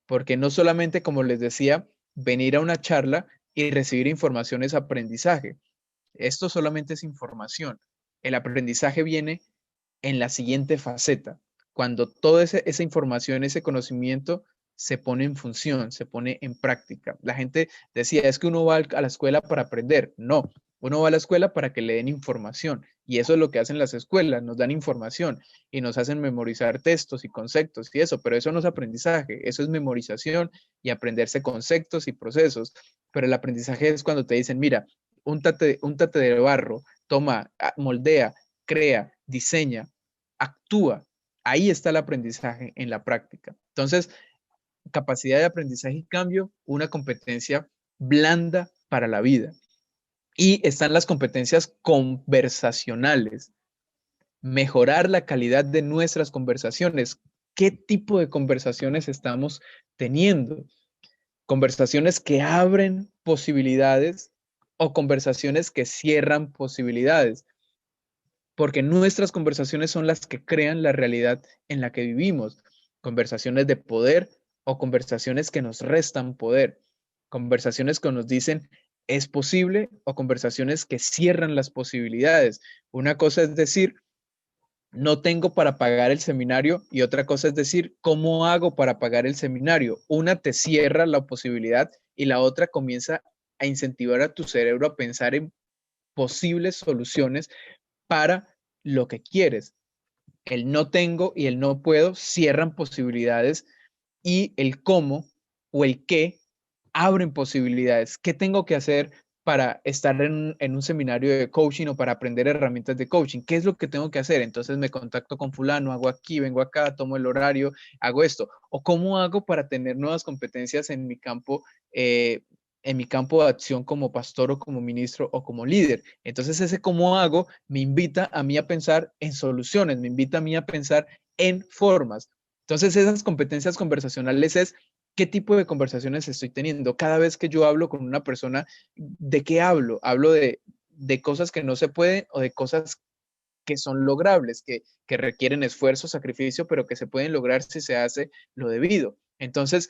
porque no solamente, como les decía, venir a una charla y recibir información es aprendizaje. Esto solamente es información. El aprendizaje viene en la siguiente faceta, cuando toda esa información, ese conocimiento se pone en función, se pone en práctica. La gente decía, es que uno va a la escuela para aprender. No, uno va a la escuela para que le den información. Y eso es lo que hacen las escuelas, nos dan información y nos hacen memorizar textos y conceptos y eso, pero eso no es aprendizaje, eso es memorización y aprenderse conceptos y procesos. Pero el aprendizaje es cuando te dicen, mira, úntate de barro, toma, moldea, crea, diseña, actúa. Ahí está el aprendizaje en la práctica. Entonces, capacidad de aprendizaje y cambio, una competencia blanda para la vida. Y están las competencias conversacionales. Mejorar la calidad de nuestras conversaciones. ¿Qué tipo de conversaciones estamos teniendo? Conversaciones que abren posibilidades o conversaciones que cierran posibilidades. Porque nuestras conversaciones son las que crean la realidad en la que vivimos. Conversaciones de poder o conversaciones que nos restan poder. Conversaciones que nos dicen es posible o conversaciones que cierran las posibilidades. Una cosa es decir, no tengo para pagar el seminario y otra cosa es decir, ¿cómo hago para pagar el seminario? Una te cierra la posibilidad y la otra comienza a incentivar a tu cerebro a pensar en posibles soluciones para lo que quieres. El no tengo y el no puedo cierran posibilidades y el cómo o el qué abren posibilidades. ¿Qué tengo que hacer para estar en un seminario de coaching o para aprender herramientas de coaching? ¿Qué es lo que tengo que hacer? Entonces me contacto con fulano, hago aquí, vengo acá, tomo el horario, hago esto. ¿O cómo hago para tener nuevas competencias en mi campo de acción como pastor o como ministro o como líder? Entonces ese cómo hago me invita a mí a pensar en soluciones, me invita a mí a pensar en formas. Entonces esas competencias conversacionales es qué tipo de conversaciones estoy teniendo. Cada vez que yo hablo con una persona, ¿de qué hablo? Hablo de cosas que no se pueden o de cosas que son logrables, que requieren esfuerzo, sacrificio, pero que se pueden lograr si se hace lo debido. Entonces,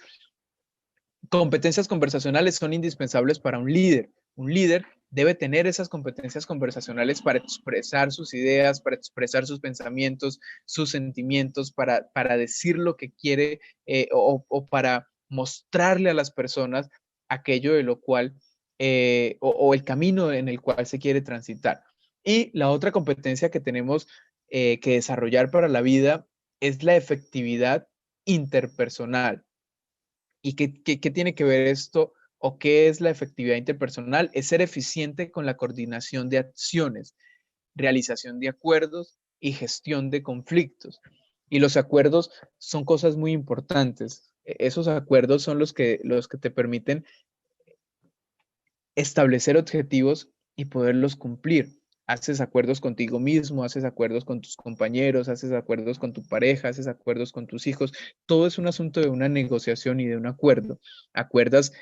competencias conversacionales son indispensables para un líder. Un líder debe tener esas competencias conversacionales para expresar sus ideas, para expresar sus pensamientos, sus sentimientos, para decir lo que quiere o para mostrarle a las personas aquello de lo cual o el camino en el cual se quiere transitar. Y la otra competencia que tenemos que desarrollar para la vida es la efectividad interpersonal. ¿Y qué tiene que ver esto o qué es la efectividad interpersonal? Es ser eficiente con la coordinación de acciones, realización de acuerdos y gestión de conflictos. Y los acuerdos son cosas muy importantes. Esos acuerdos son los que te permiten establecer objetivos y poderlos cumplir. Haces acuerdos contigo mismo, haces acuerdos con tus compañeros, haces acuerdos con tu pareja, haces acuerdos con tus hijos. Todo es un asunto de una negociación y de un acuerdo. Acuerdas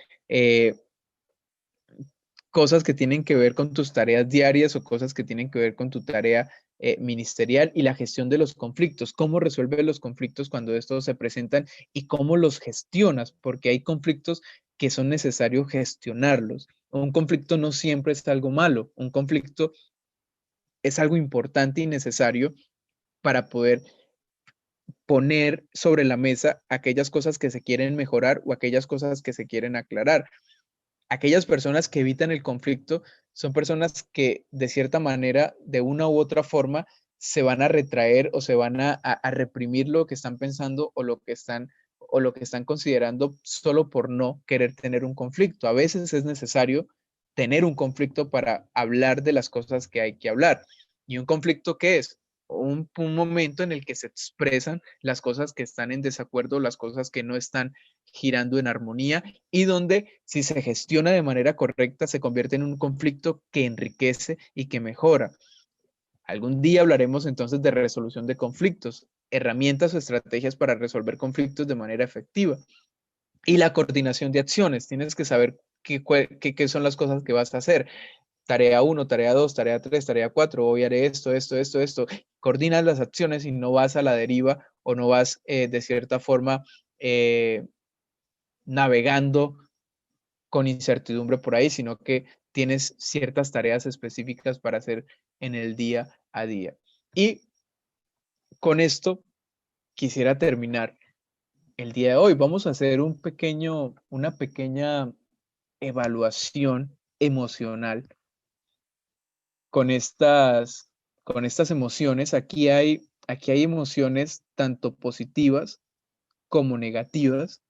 cosas que tienen que ver con tus tareas diarias o cosas que tienen que ver con tu tarea ministerial y la gestión de los conflictos. ¿Cómo resuelves los conflictos cuando estos se presentan y cómo los gestionas? Porque hay conflictos que son necesarios gestionarlos. Un conflicto no siempre es algo malo. Un conflicto es algo importante y necesario para poder poner sobre la mesa aquellas cosas que se quieren mejorar o aquellas cosas que se quieren aclarar. Aquellas personas que evitan el conflicto son personas que de cierta manera, de una u otra forma, se van a retraer o se van a reprimir lo que están pensando o lo que están considerando solo por no querer tener un conflicto. A veces es necesario tener un conflicto para hablar de las cosas que hay que hablar. ¿Y un conflicto qué es? Un momento en el que se expresan las cosas que están en desacuerdo, las cosas que no están girando en armonía y donde si se gestiona de manera correcta se convierte en un conflicto que enriquece y que mejora. Algún día hablaremos entonces de resolución de conflictos, herramientas o estrategias para resolver conflictos de manera efectiva. Y la coordinación de acciones, tienes que saber qué son las cosas que vas a hacer. Tarea 1, tarea 2, tarea 3, tarea 4, hoy haré esto. Coordinas las acciones y no vas a la deriva o no vas de cierta forma navegando con incertidumbre por ahí, sino que tienes ciertas tareas específicas para hacer en el día a día. Y con esto quisiera terminar el día de hoy. Vamos a hacer una pequeña evaluación emocional con estas emociones. Aquí hay emociones tanto positivas como negativas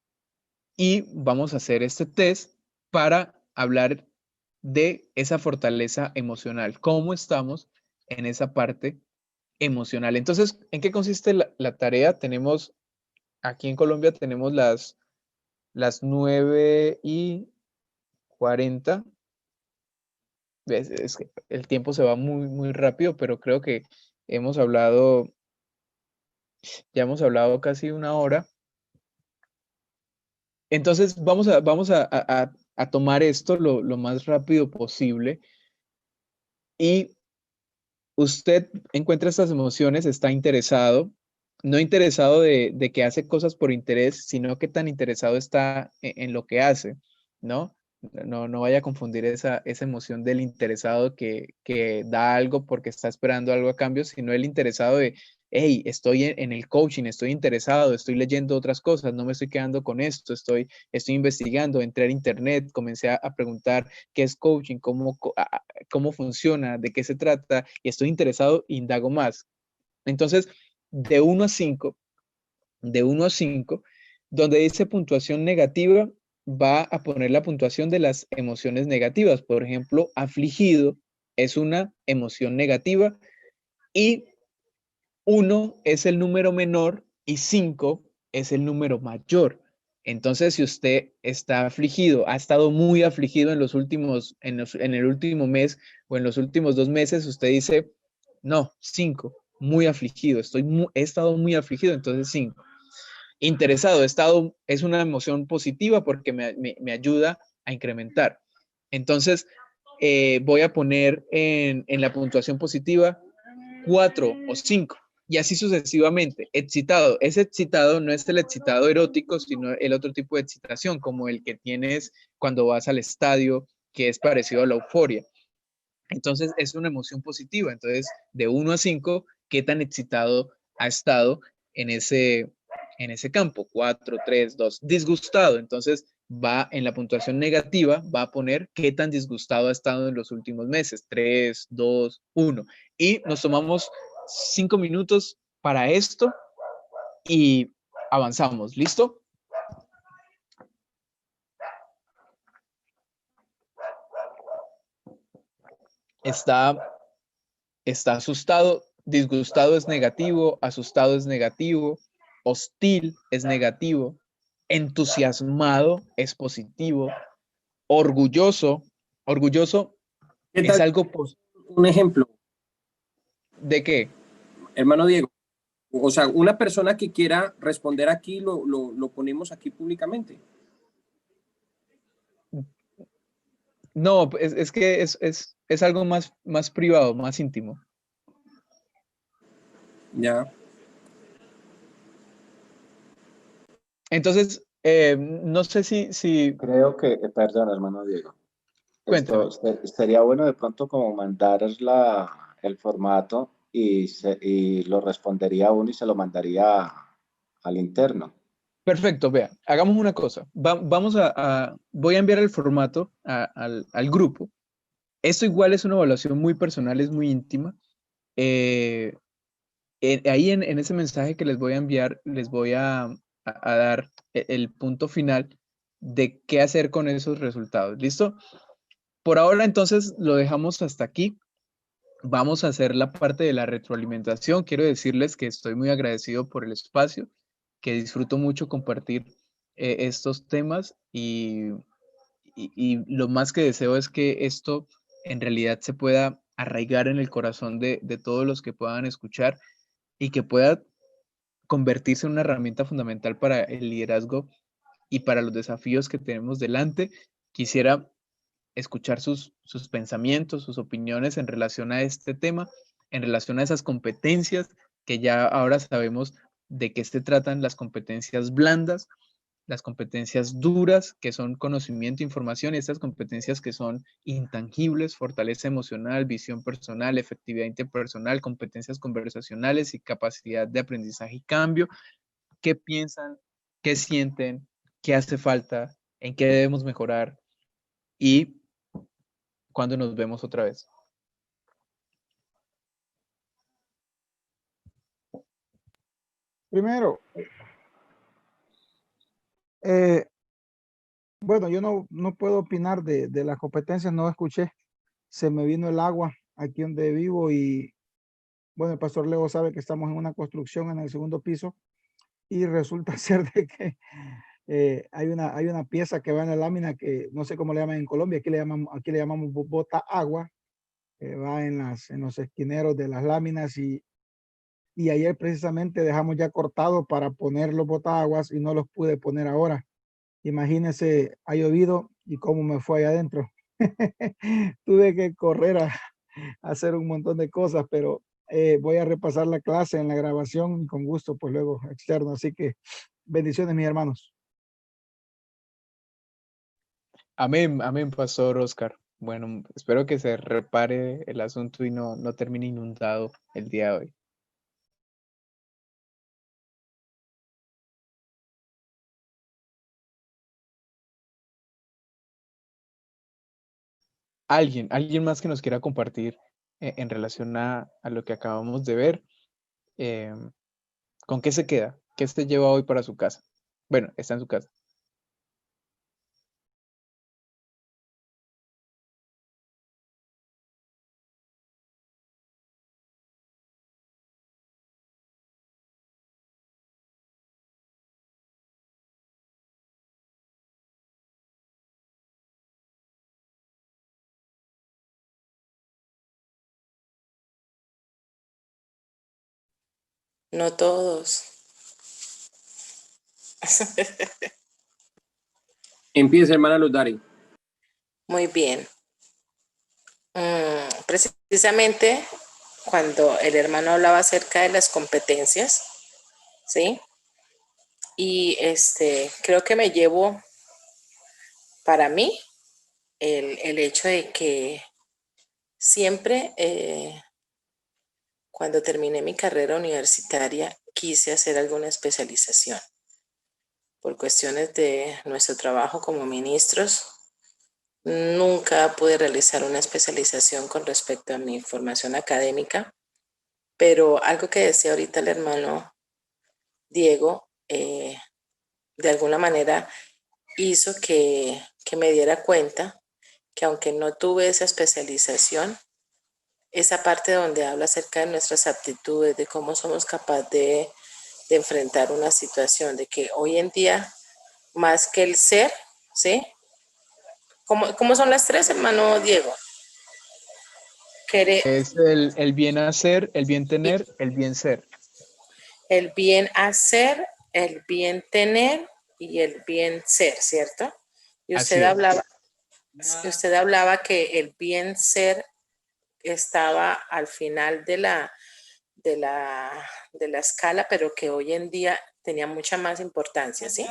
y vamos a hacer este test para hablar de esa fortaleza emocional, cómo estamos en esa parte emocional. Entonces, ¿en qué consiste la tarea? Aquí en Colombia tenemos las 9:40. Es que el tiempo se va muy, muy rápido, pero creo que hemos hablado, ya hemos hablado casi una hora. Entonces, vamos a tomar esto lo más rápido posible y usted encuentra estas emociones, está interesado, no interesado de que hace cosas por interés, sino que tan interesado está en lo que hace, ¿no? No vaya a confundir esa emoción del interesado que da algo porque está esperando algo a cambio, sino el interesado de, hey, estoy en el coaching, estoy interesado, estoy leyendo otras cosas, no me estoy quedando con esto, estoy investigando, entré a internet, comencé a preguntar qué es coaching, cómo funciona, de qué se trata, y estoy interesado, indago más. Entonces, de 1 a 5, donde dice puntuación negativa, va a poner la puntuación de las emociones negativas. Por ejemplo, afligido es una emoción negativa y 1 es el número menor y 5 es el número mayor. Entonces, si usted está afligido, ha estado muy afligido en el último mes o en los últimos 2 meses, usted dice, no, 5, muy afligido, he estado muy afligido, entonces 5. Interesado, es una emoción positiva porque me ayuda a incrementar. Entonces, voy a poner en la puntuación positiva 4 o 5. Y así sucesivamente. Excitado. Ese excitado no es el excitado erótico, sino el otro tipo de excitación, como el que tienes cuando vas al estadio, que es parecido a la euforia. Entonces, es una emoción positiva. Entonces, de 1 a 5, ¿qué tan excitado ha estado en ese campo? 4, 3, 2. Disgustado. Entonces, va en la puntuación negativa, va a poner qué tan disgustado ha estado en los últimos meses. 3, 2, 1. Y nos tomamos 5 minutos para esto y avanzamos. ¿Listo? Está asustado, disgustado es negativo, asustado es negativo, hostil es negativo, entusiasmado es positivo, orgulloso ¿Qué es tal? algo Un ejemplo, ¿de qué? hermano Diego. O sea, una persona que quiera responder aquí lo ponemos aquí públicamente. No, es que es algo más privado, más íntimo. Ya. Entonces, no sé si Creo que, perdón, hermano Diego, cuénteme. sería bueno de pronto como mandar el formato y lo respondería uno y se lo mandaría al interno. Perfecto, vea, hagamos una cosa. Voy a enviar el formato al grupo. Esto igual es una evaluación muy personal, es muy íntima. Eh, ahí en ese mensaje que les voy a enviar, les voy a dar el punto final de qué hacer con esos resultados. ¿Listo? Por ahora entonces lo dejamos hasta aquí. Vamos a hacer la parte de la retroalimentación. Quiero decirles que estoy muy agradecido por el espacio, que disfruto mucho compartir estos temas y lo más que deseo es que esto en realidad se pueda arraigar en el corazón de todos los que puedan escuchar y que pueda convertirse en una herramienta fundamental para el liderazgo y para los desafíos que tenemos delante. Quisiera escuchar sus pensamientos, sus opiniones en relación a este tema, en relación a esas competencias que ya ahora sabemos de qué se tratan las competencias blandas las competencias duras, que son conocimiento, información, y estas competencias que son intangibles, fortaleza emocional, visión personal, efectividad interpersonal, competencias conversacionales y capacidad de aprendizaje y cambio. ¿Qué piensan? ¿Qué sienten? ¿Qué hace falta? ¿En qué debemos mejorar? ¿Y cuándo nos vemos otra vez? Primero, bueno, yo no puedo opinar de las competencias, no escuché. Se me vino el agua aquí donde vivo y bueno, el pastor Leo sabe que estamos en una construcción en el segundo piso y resulta ser de que hay una pieza que va en la lámina que no sé cómo le llaman en Colombia, aquí le llamamos bota agua, va en los esquineros de las láminas y ayer precisamente dejamos ya cortado para poner los botaguas y no los pude poner ahora. Imagínense, ha llovido y cómo me fue allá adentro. Tuve que correr a hacer un montón de cosas, pero voy a repasar la clase en la grabación y con gusto, pues luego externo. Así que bendiciones, mis hermanos. Amén, amén, Pastor Oscar. Bueno, espero que se repare el asunto y no termine inundado el día de hoy. Alguien más que nos quiera compartir en relación a lo que acabamos de ver. Eh, ¿Con qué se queda? ¿Qué se lleva hoy para su casa? Bueno, está en su casa. No todos. Empieza, hermana Luz Dari. Muy bien. Precisamente cuando el hermano hablaba acerca de las competencias, ¿sí? Y creo que me llevo para mí el hecho de que siempre cuando terminé mi carrera universitaria quise hacer alguna especialización. Por cuestiones de nuestro trabajo como ministros, nunca pude realizar una especialización con respecto a mi formación académica, pero algo que decía ahorita el hermano Diego, de alguna manera hizo que me diera cuenta que aunque no tuve esa especialización, esa parte donde habla acerca de nuestras aptitudes, de cómo somos capaces de enfrentar una situación, de que hoy en día, más que el ser, ¿sí? ¿Cómo son las tres, hermano Diego? Es el bien hacer, el bien tener, el bien ser. El bien hacer, el bien tener y el bien ser, ¿cierto? Y usted hablaba que el bien ser estaba al final de la escala, pero que hoy en día tenía mucha más importancia, ¿sí?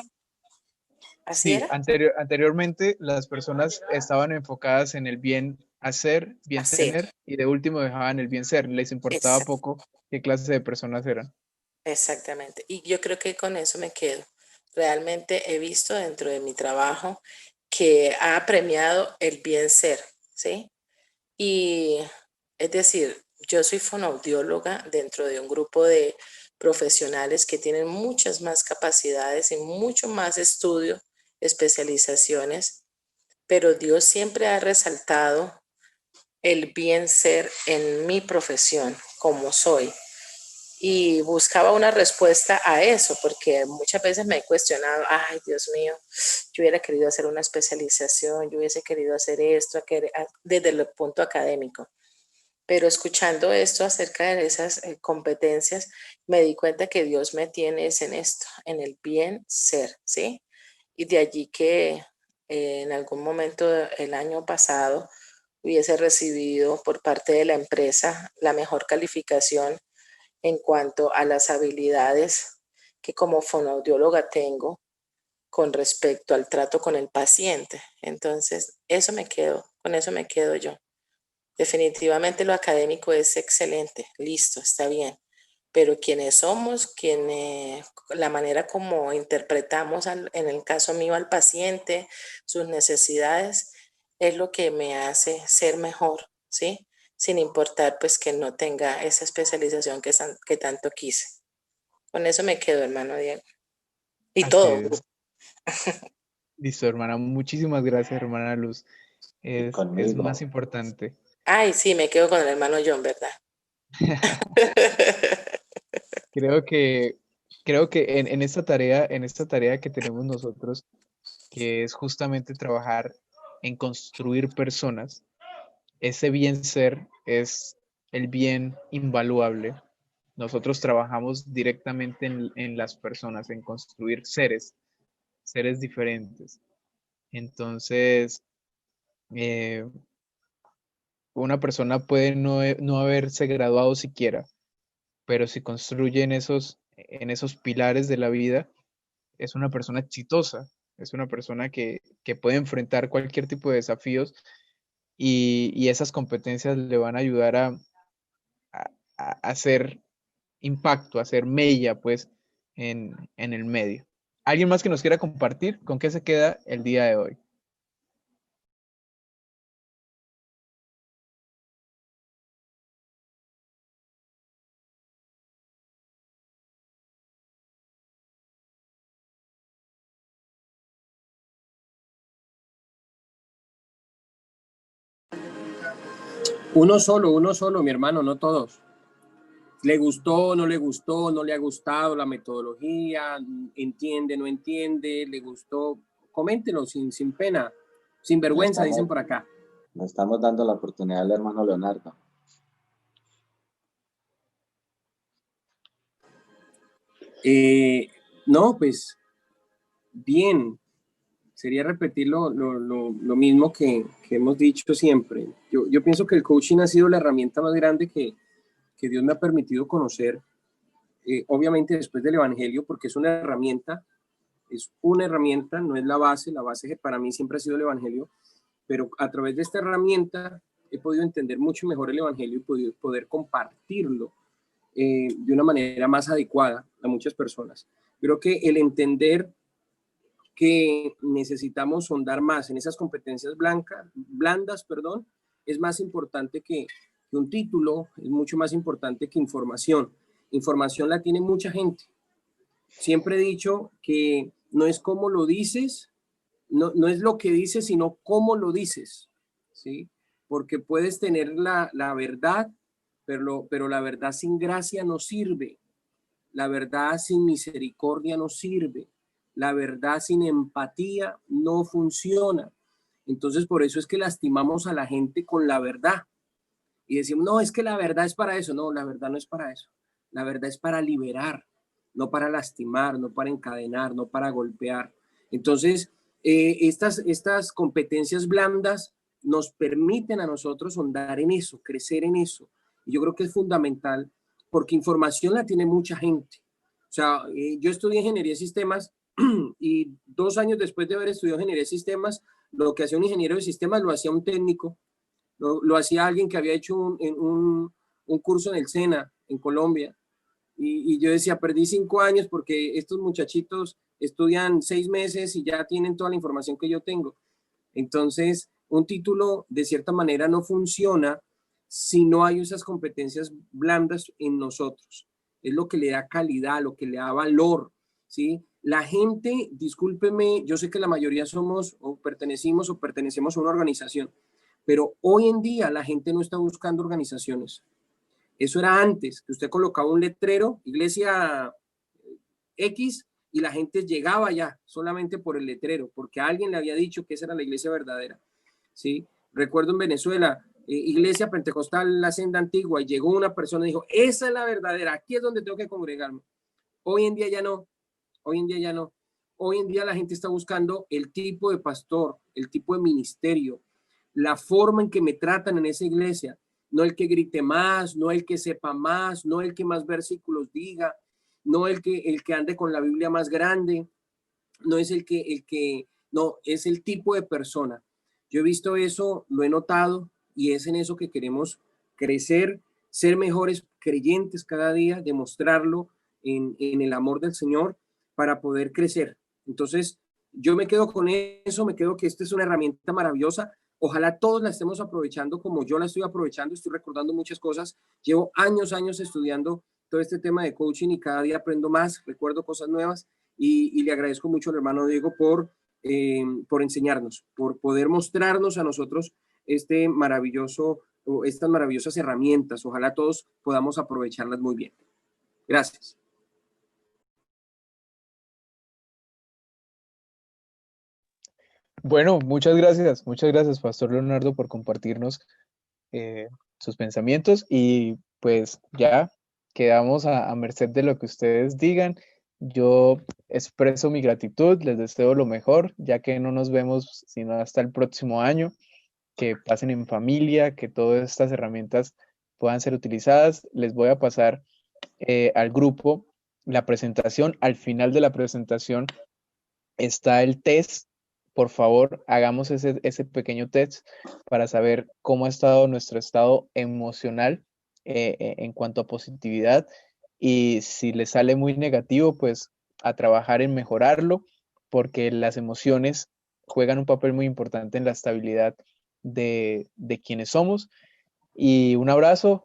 ¿Así Sí, era? anteriormente las personas estaban enfocadas en el bien hacer, bien Hacer, tener, y de último dejaban el bien ser. Les importaba poco qué clase de personas eran. exactamente. Y yo creo que con eso me quedo. Realmente he visto dentro de mi trabajo que ha premiado el bien ser, ¿sí? Y es decir, yo soy fonoaudióloga dentro de un grupo de profesionales que tienen muchas más capacidades y mucho más estudio, especializaciones, pero Dios siempre ha resaltado el bien ser en mi profesión, como soy. Y buscaba una respuesta a eso, porque muchas veces me he cuestionado, ay, Dios mío, yo hubiera querido hacer una especialización, yo hubiese querido hacer esto desde el punto académico. Pero escuchando esto acerca de esas competencias, me di cuenta que Dios me tiene en esto, en el bien ser, ¿sí? Y de allí que en algún momento el año pasado hubiese recibido por parte de la empresa la mejor calificación en cuanto a las habilidades que como fonoaudióloga tengo con respecto al trato con el paciente. Entonces, con eso me quedo yo. Definitivamente lo académico es excelente, listo, está bien, pero quienes somos, la manera como interpretamos en el caso mío al paciente, sus necesidades, es lo que me hace ser mejor, ¿sí? Sin importar pues que no tenga esa especialización que tanto quise. Con eso me quedo, hermano Diego. Y Así todo. es. Listo, hermana. Muchísimas gracias, hermana Luz. Y Es conmigo. más importante. Ay, sí, me quedo con el hermano John, ¿verdad? Creo que en esta tarea que tenemos nosotros, que es justamente trabajar en construir personas, ese bien ser es el bien invaluable. Nosotros trabajamos directamente en las personas, en construir seres diferentes. Entonces, eh, una persona puede no haberse graduado siquiera, pero si construye en esos pilares de la vida, es una persona exitosa, es una persona que puede enfrentar cualquier tipo de desafíos y esas competencias le van a ayudar a hacer impacto, a hacer mella, pues, en el medio. ¿Alguien más que nos quiera compartir con qué se queda el día de hoy? Uno solo, mi hermano, no todos. ¿Le gustó, no le gustó, no le ha gustado la metodología? ¿Entiende, no entiende? ¿Le gustó? Coméntenlo sin pena, sin vergüenza, dicen por acá. Le estamos dando la oportunidad al hermano Leonardo. No, pues bien, sería repetir lo mismo que hemos dicho siempre. Yo pienso que el coaching ha sido la herramienta más grande que Dios me ha permitido conocer, obviamente después del Evangelio, porque es una herramienta, no es la base para mí siempre ha sido el Evangelio, pero a través de esta herramienta he podido entender mucho mejor el Evangelio y poder compartirlo de una manera más adecuada a muchas personas. Creo que el entender que necesitamos sondar más en esas competencias blandas, es más importante que un título, es mucho más importante que información. Información la tiene mucha gente. Siempre he dicho que no es cómo lo dices, no es lo que dices, sino cómo lo dices, ¿sí? Porque puedes tener la verdad, pero la verdad sin gracia no sirve. La verdad sin misericordia no sirve. La verdad sin empatía no funciona. Entonces, por eso es que lastimamos a la gente con la verdad. Y decimos, no, es que la verdad es para eso. No, la verdad no es para eso. La verdad es para liberar, no para lastimar, no para encadenar, no para golpear. Entonces, estas competencias blandas nos permiten a nosotros ahondar en eso, crecer en eso. Y yo creo que es fundamental porque información la tiene mucha gente. O sea, yo estudié ingeniería de sistemas y 2 años después de haber estudiado ingeniería de sistemas, lo que hacía un ingeniero de sistemas lo hacía un técnico, lo hacía alguien que había hecho un curso en el SENA, en Colombia. Y yo decía, perdí 5 años porque estos muchachitos estudian 6 meses y ya tienen toda la información que yo tengo. Entonces, un título de cierta manera no funciona si no hay esas competencias blandas en nosotros. Es lo que le da calidad, lo que le da valor, ¿sí? La gente, discúlpeme, yo sé que la mayoría somos o pertenecemos a una organización, pero hoy en día la gente no está buscando organizaciones. Eso era antes, que usted colocaba un letrero, iglesia X, y la gente llegaba ya solamente por el letrero, porque alguien le había dicho que esa era la iglesia verdadera. ¿Sí? Recuerdo en Venezuela, iglesia pentecostal, la senda antigua, y llegó una persona y dijo, esa es la verdadera, aquí es donde tengo que congregarme. Hoy en día ya no, hoy en día ya no. Hoy en día la gente está buscando el tipo de pastor, el tipo de ministerio, la forma en que me tratan en esa iglesia, no el que grite más, no el que sepa más, no el que más versículos diga, no el que ande con la Biblia más grande. no es no, es el tipo de persona. Yo he visto eso, lo he notado y es en eso que queremos crecer, ser mejores creyentes cada día, demostrarlo en el amor del Señor para poder crecer. Entonces, yo me quedo con eso, me quedo que esta es una herramienta maravillosa. Ojalá todos la estemos aprovechando como yo la estoy aprovechando, estoy recordando muchas cosas. Llevo años estudiando todo este tema de coaching y cada día aprendo más, recuerdo cosas nuevas y le agradezco mucho al hermano Diego por enseñarnos, por poder mostrarnos a nosotros este maravilloso, estas maravillosas herramientas. Ojalá todos podamos aprovecharlas muy bien. Gracias. Bueno, muchas gracias, Pastor Leonardo, por compartirnos eh, sus pensamientos y pues ya quedamos a merced de lo que ustedes digan. Yo expreso mi gratitud, les deseo lo mejor, ya que no nos vemos sino hasta el próximo año, que pasen en familia, que todas estas herramientas puedan ser utilizadas. Les voy a pasar al grupo la presentación. Al final de la presentación está el test. Por favor, hagamos ese pequeño test para saber cómo ha estado nuestro estado emocional en cuanto a positividad. Y si le sale muy negativo, pues a trabajar en mejorarlo, porque las emociones juegan un papel muy importante en la estabilidad de quienes somos. Y un abrazo,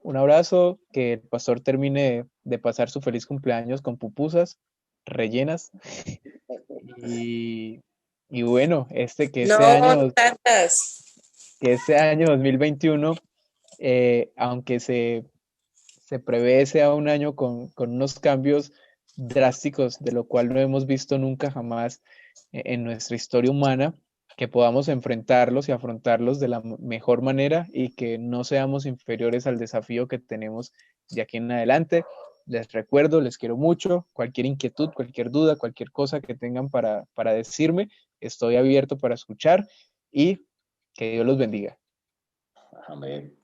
que el pastor termine de pasar su feliz cumpleaños con pupusas rellenas. Y, y bueno, No tantas. que este año 2021, aunque se prevé sea un año con unos cambios drásticos, de lo cual no hemos visto nunca jamás en nuestra historia humana, que podamos enfrentarlos y afrontarlos de la mejor manera y que no seamos inferiores al desafío que tenemos de aquí en adelante. Les recuerdo, les quiero mucho. Cualquier inquietud, cualquier duda, cualquier cosa que tengan para decirme, estoy abierto para escuchar y que Dios los bendiga. Amén.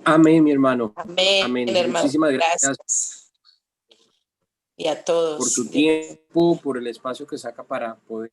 Amén, mi hermano. Amén, Amén. hermano. Muchísimas gracias Gracias. Y a todos. por tu tiempo, por el espacio que saca para poder